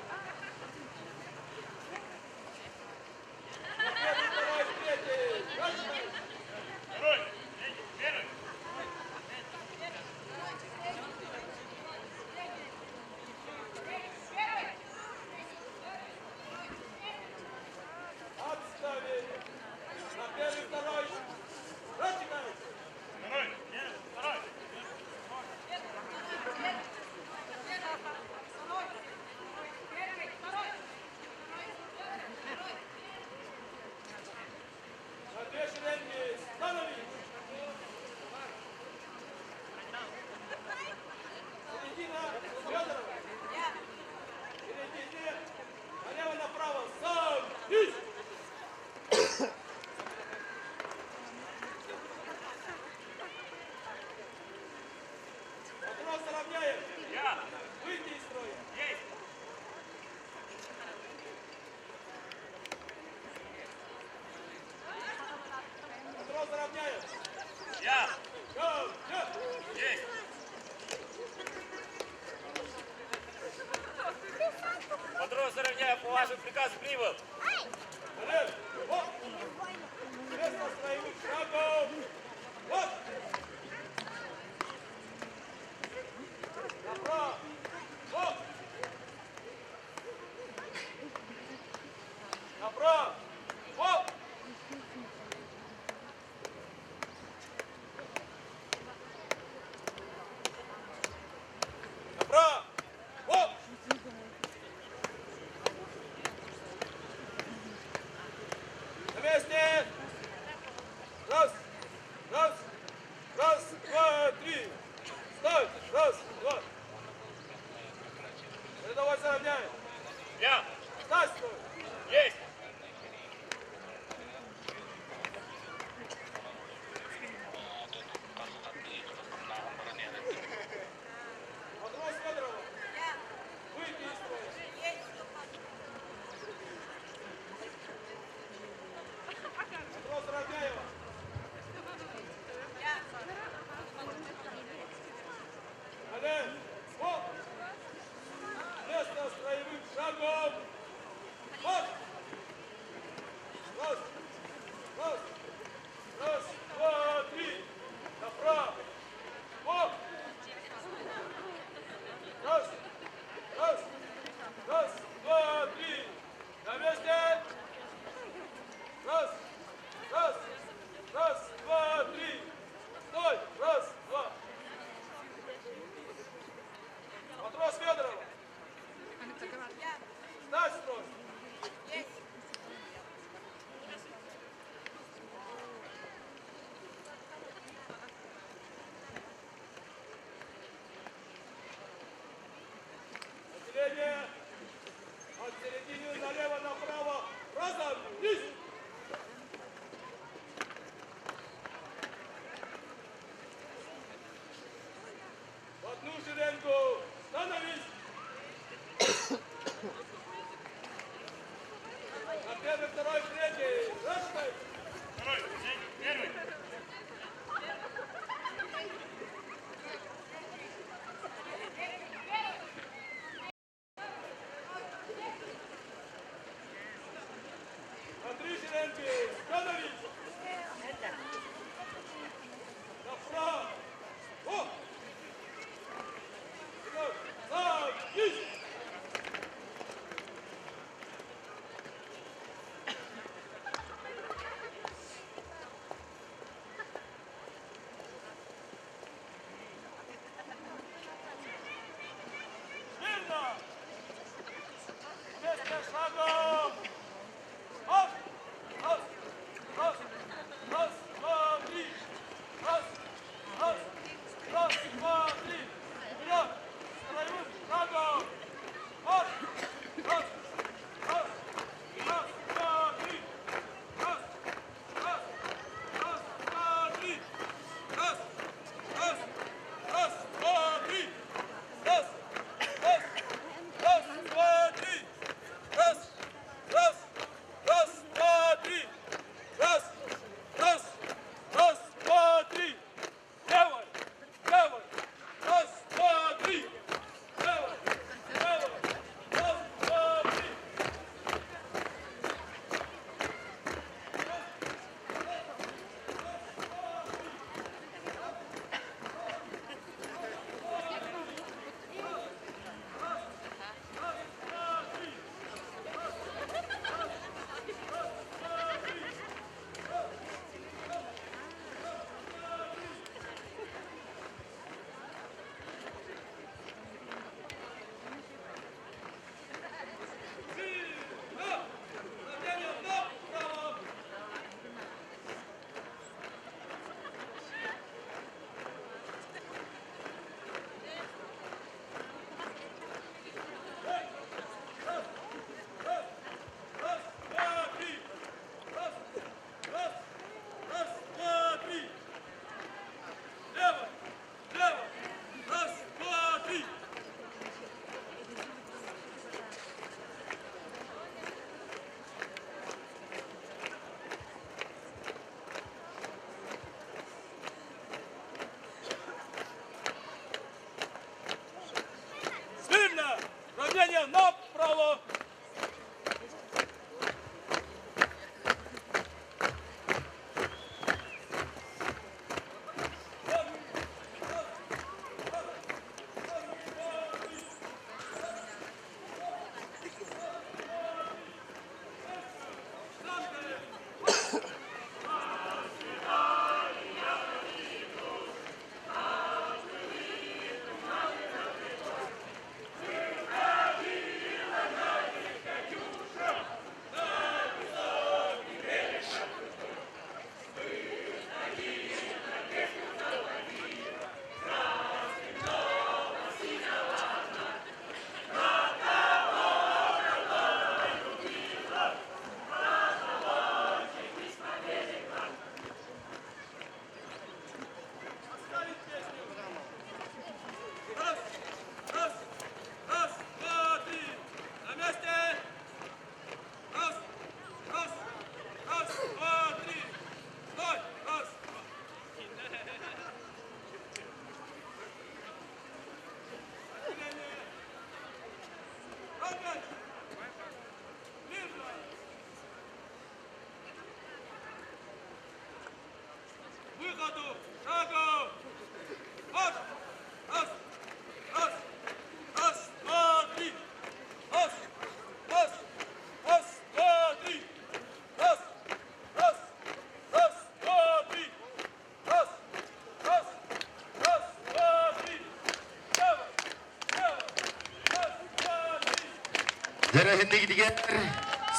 Эрехинди гидигер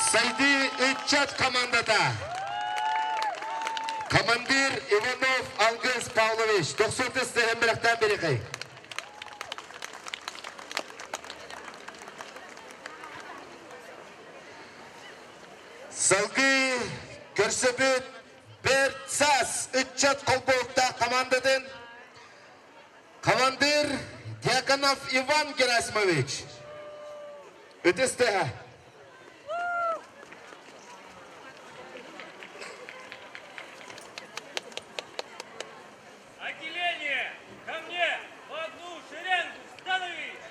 Сайды Итчат командада. Командир Иванов Алгыз Павлович. 90 тестеген бірақтан берекей. Салгы көрсөбүт Берцас Итчат колбоокта командадын командир Дьяконов Иван Герасимович. Өтестеға. Отделение! Ко мне! В одну шеренгу! Становись!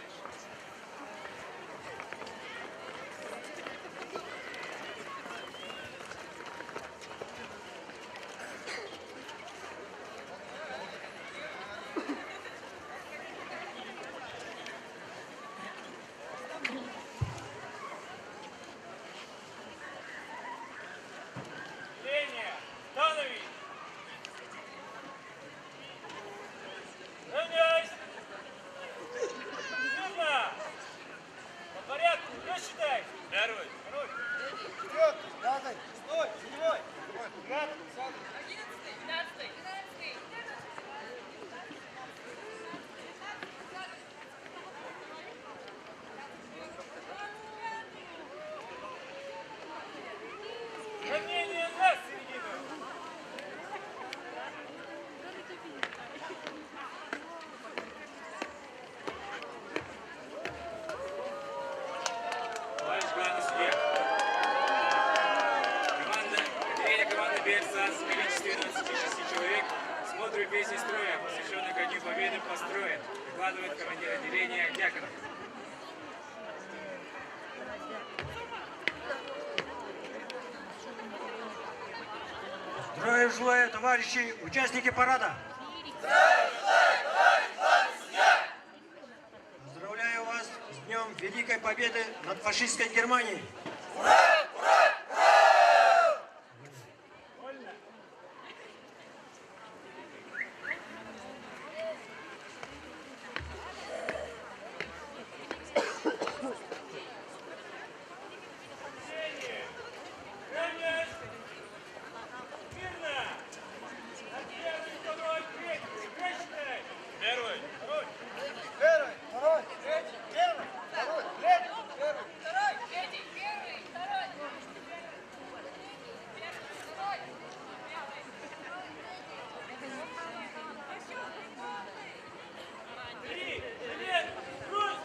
Отделение! Становись! Равняйсь! Смирно! По порядку, рассчитай! Первый, второй. Четвертый, пятый, шестой, седьмой. 15-й. Равнение на середину! Товарищ главный судья. Отделение команды Берцас в количестве 26 человек смотрит песни строя, посвященной ко Дню Победы построен. Докладывает командир отделения Дьяконов. Здравия желаю, товарищи, участники парада. Поздравляю вас с Днем Великой Победы над фашистской Германией. Равняйсь! Смирно! На первый, второй, третий! Рассчитай! Первый, второй. Первый, второй, третий, первый, второй, третий, первый. Второй, третий, первый, второй. Второй. Три, привет, груз!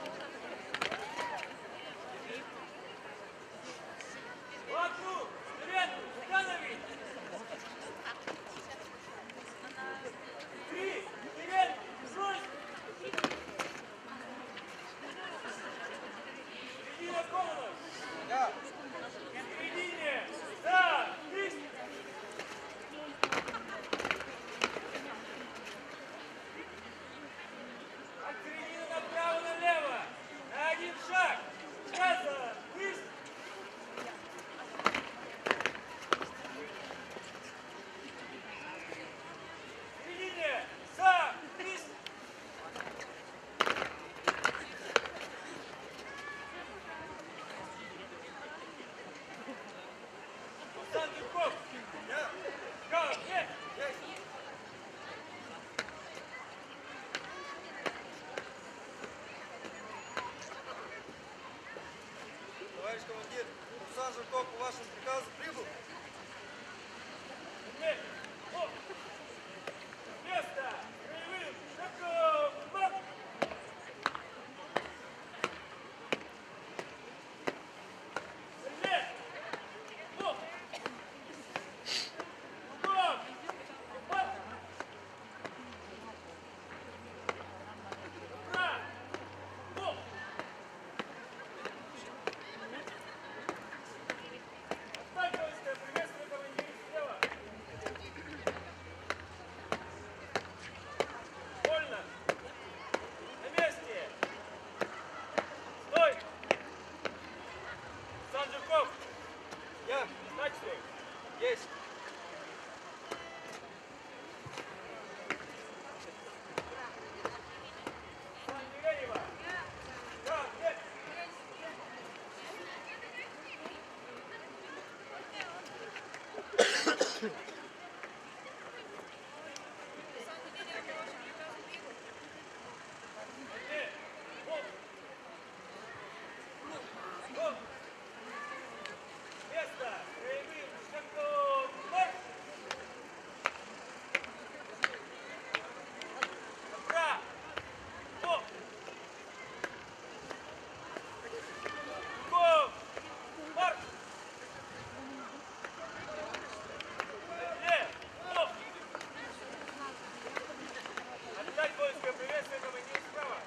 В одну шеренгу становись! Три, привет, груз! Середина комнат! Да. В середине! Да! Лист! От середины направо-налево! На один шаг! Газа! Лист! В середине! За! Лист! Сандюков! Ко мне! Товарищ командир, курсант Жирков по вашему приказу прибыл. Нет! О! Место! Боевым шагом! Марш! Нет! О! Стоп! Марш! Ура! О! Отталкивайся, приветствую командира слева! Вольно! На месте! Стой! Санжуков! Я. Стать стой! Есть. Сан Миреева! Ко мне! Место. Краевым шагом марш. Направо. Стоп. Шагом марш. Стоп. Отдать воинское приветствие командиру справа.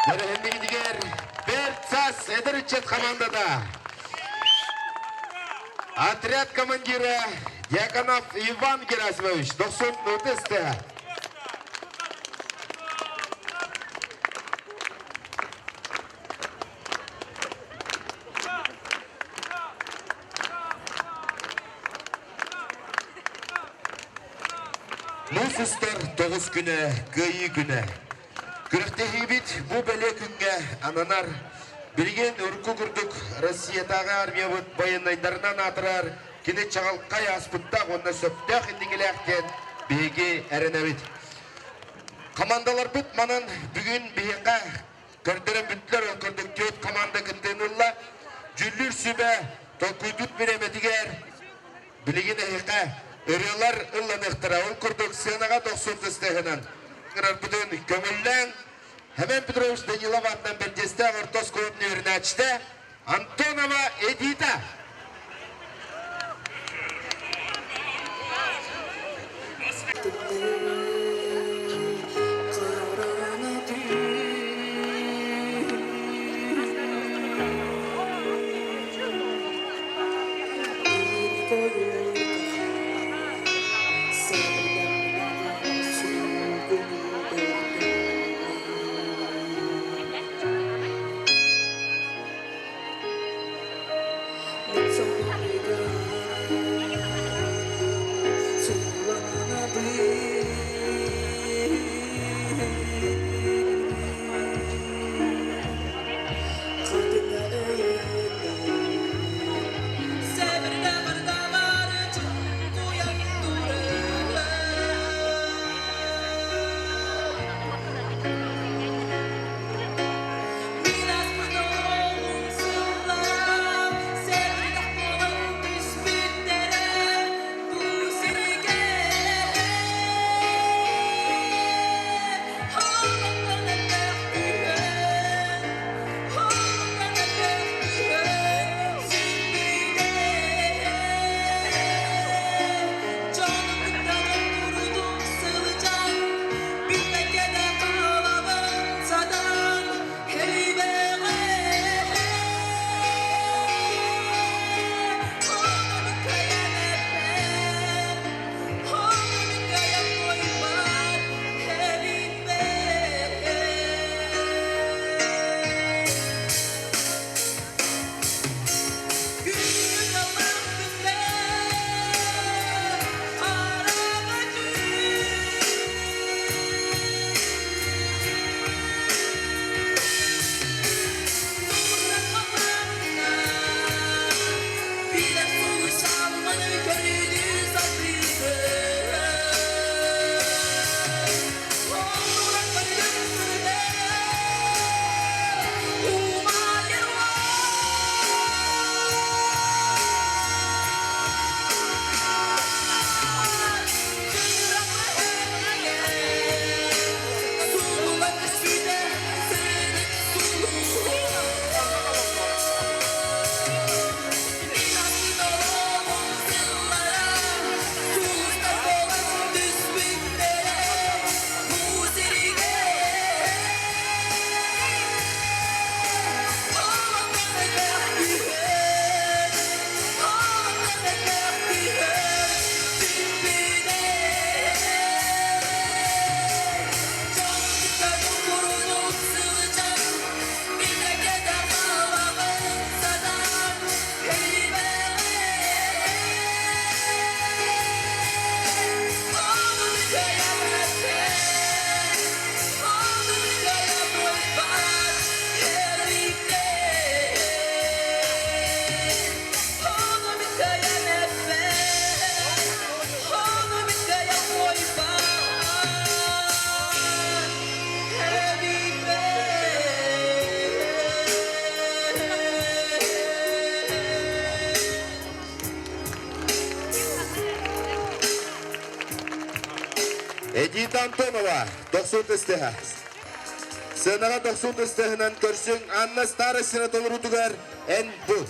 Берегендегі дигер Берцас Эдеричет командада. Отряд командира Дьяконов Иван Герасимович, 90 тесте. Мұсыстар 9 күні, гайы күні. Күріқтегі бит бұл бәле күнге ананар. Білген үркі күрдік Россиятағы армия бұд байынайдарынан атырар Kine çağalqa yaspıtta onda söptök indigilerken begi erenebit. Komandalar bit manan bugün bihiqa kördere bütler ökürdük köt komanda kıttığınırla cüllür sübe tokuydut bir emetiger biligin ehiqa ırılar ıllan ihtira ol kurduk sığınağa 90 isteğinden kırar bütün kömüllen hemen Petrovич Danilova'dan Berceste Ortos Kulübü'nü ürünü açtı Antonova Edita. Edita Antonova, 90 isteği. Sığınağa 90 isteğinden körsün Anna Starosina Tolurutugar en bu.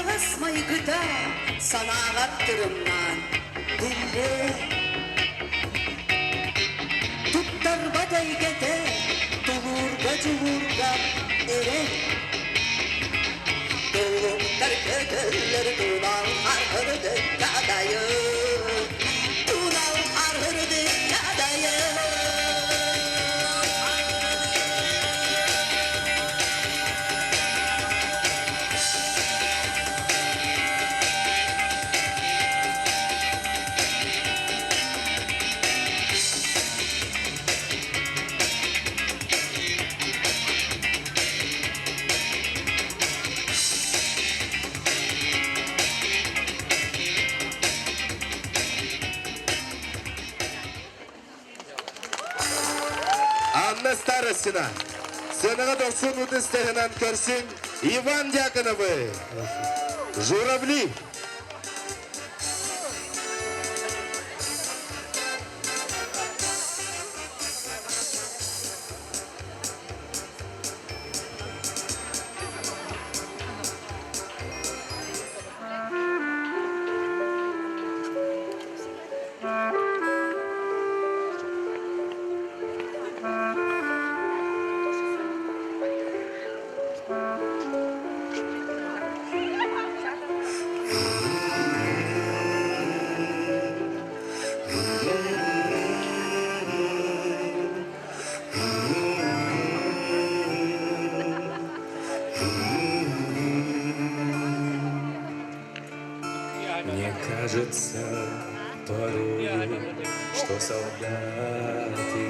Saygıda sana attırımdan dinle. Tuttar baday gede, doğurga cumurga ere. Doğurgar gödürleri tuğal harhırdı kadayı. Tuğal harhırdı kadayı. Анна Старостина. Сыновы Дорсун Удыстыгынан көрсін Иван Дьяконовы. Журавли. Мне кажется порой, что солдаты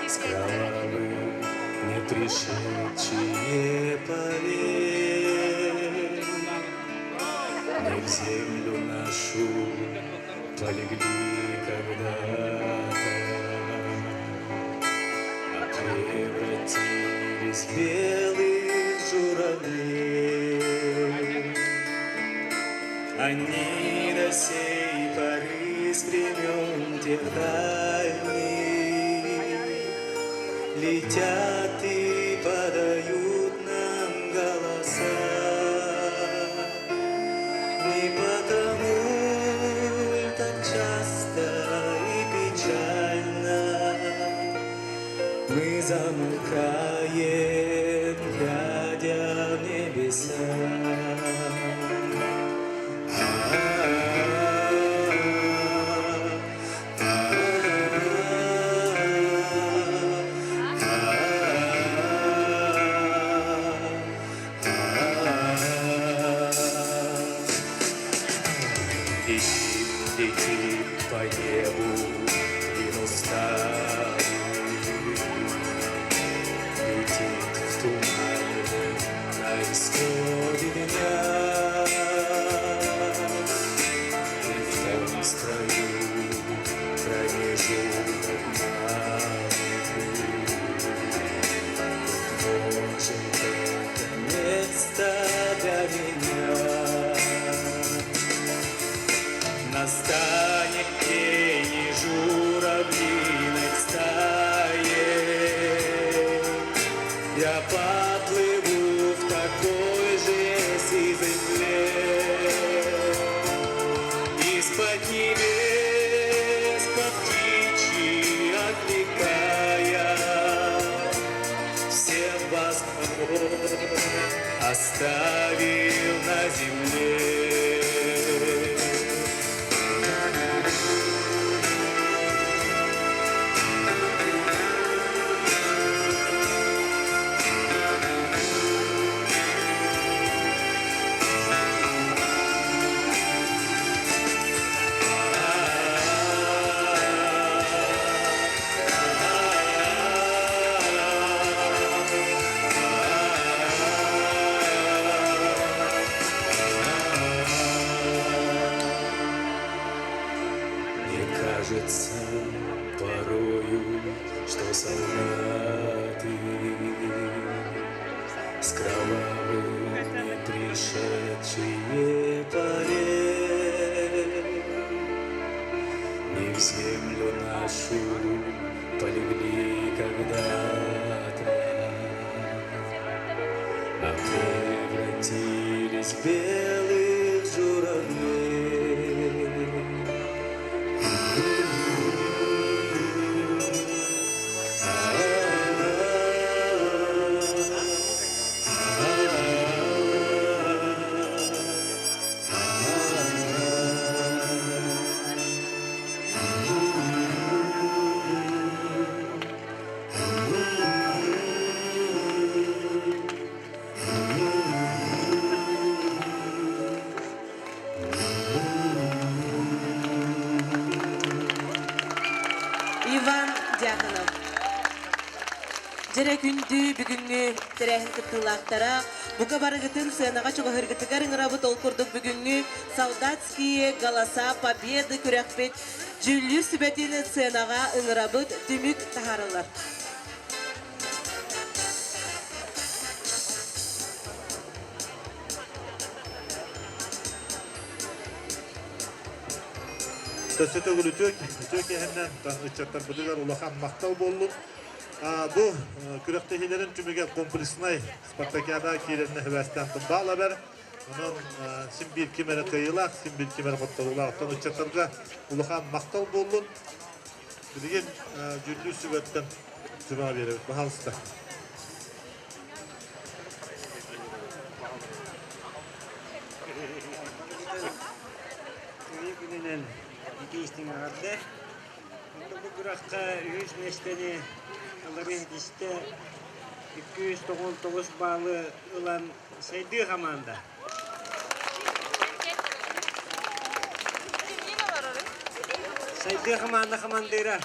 с кровавым не пришедшие полей не в землю нашу полегли когда-то, а превратились в белых журавлей. Они до сей поры с времен тех дальних летят и подают нам голоса. Не потому так часто и печально мы замолкаем, глядя в небеса. Летит по небу и усталый, летит в тумане на исходе дня. И в том строю промежуток маленький. Может, это место для меня. Настанет день и журавлиной стае. Я поплыву в такой же сизой мгле. Из-под небес по птичьи отвлекая всех вас, оставил на земле. Кажется порою, что солдаты с кровавым не пришедшие полей не в землю нашу полегли когда-то, а превратились Тирис белых журавлей. Иван Дьяконов. Жere күндү бүгүнгү терехин кыттылактара буга барыгытын сыянаға чуга хыргытыгар ыңырабыт олкурдук бүгүнгү солдатские голоса победы күрәкпет жүллү сүбәтini сыянаға ыңырабыт дүмүк тахарылар. Төсөтө гүлүтөк эхеннен ычаттар будугар улахан мактал боллун. Бу күрөктөгүлөрүн түмүгө комплекснай спартакиада кийлерine хәбәстән тымбала бер. Онун син бир кимере кыйылак, син бир кимере коттолулак. Тон ычаттарга улахан мактал боллун. Билген жүлдү сүбөттөн жыба беребиз. Бахалыста. Күнүнен икистин агарды. Бу графка 100 местени аларын дисте 299 баллы ылан Сайды команда. Сайды команда командира.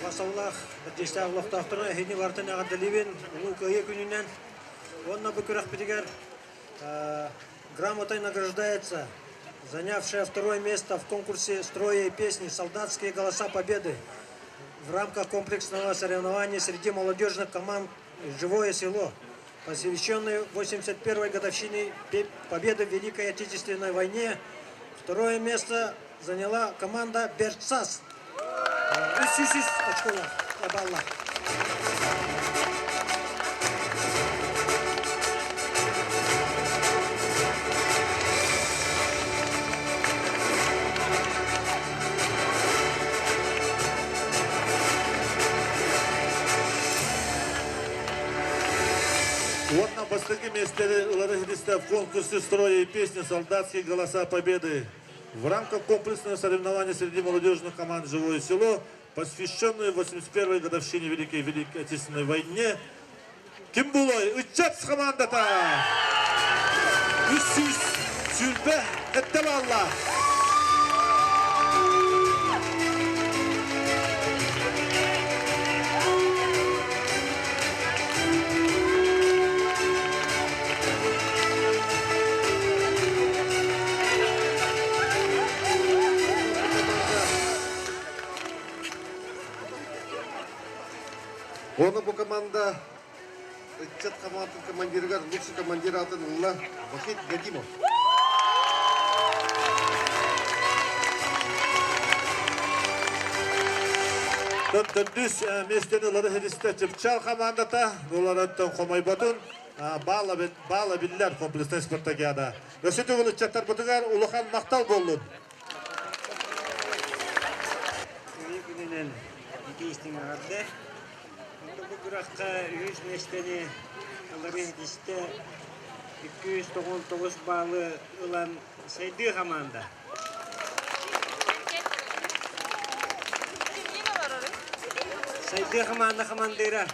Басаллах, бәтешті ағылықтақтырына әйні бартын ағадалибен, ұлы көйе күнінен, онна бүкірақ бітігер грамотой награждается, занявшая второе место в конкурсе строя и песни «Солдатские голоса победы» в рамках комплексного соревнования среди молодежных команд «Живое село», посвященной 81-й годовщине победы в Великой Отечественной войне. Второе место заняла команда «Берцас». 300 очколар. Ебалла. Вот на последнем месте в конкурсе строя и песни «Солдатские голоса победы» в рамках комплексного соревнования среди молодежных команд «Живое село», посвященную 81-й годовщине Великой Отечественной войне. Ким булой? Үччат командата! Үссүс сүрбе эттебалла! Оны бұл команда Итчат командының командирігер, лучший командир атын ұлла Вахид Гадимов. Төндүс местені лары хедисті Чепчал командата, оларыттың қомай бұтын, бала биллер комплексный спартакиада. Өсеті ұлы чаттар бұтығар ұлыған мақтал болуын. Күнінен икистин агарды. Бұраққа 100 местені аларын дисте 299 баллы ылан Сайды команда. Сайды команда командира.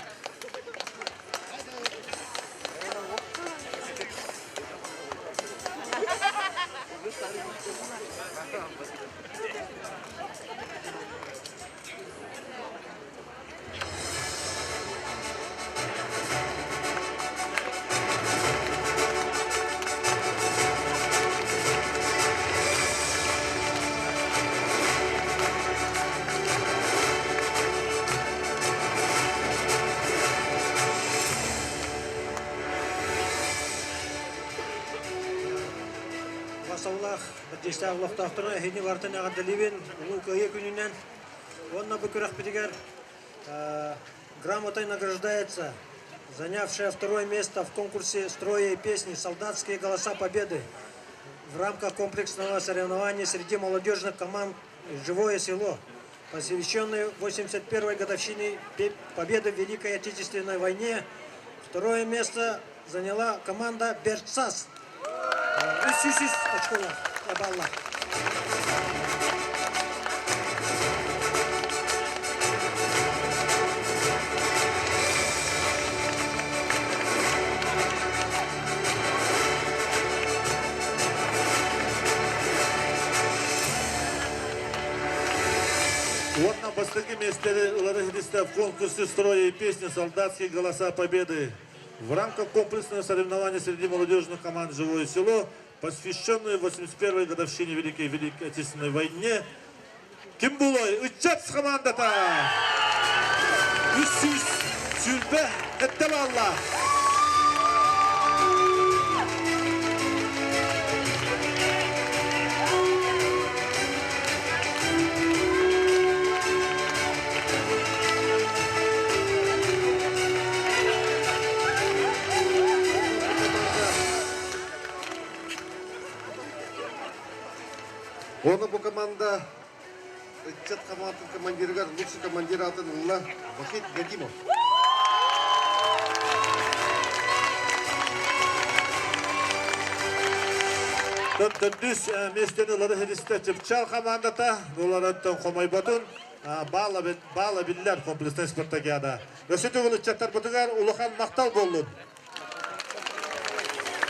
саулах, бәдесті ағылықтақтырына хейні бартын ағадалибен, ұлы көйе күнінен. Онна бұкырақ бітігер грамотой награждается занявшая второе место в конкурсе строя и песни «Солдатские голоса победы» в рамках комплексного соревнования среди молодежных команд «Живое село», посвященной 81-й годовщине победы в Великой Отечественной войне. Второе место заняла команда «Берцас». 300 очков. Ябалла. Вот на последнем месте в конкурсе строя и песни «Солдатские голоса победы» в рамках комплексного соревнования среди молодежных команд «Живое село», посвященной 81-й годовщине Великой Отечественной войне. Ким булой? Үччат командата! Үссүс сүрбе эттебалла! Оны бұл команда үтчет командын командирігер, лучший командир атын ұлла Вахид Гадимов. Төндүс местені лары хедисті Чепчал командата, оларыттың қомай бұтын, бала биллер комплексный спартакиада. Өсеті ұлы чаттар бұтығар Улыхан Мақтал болын.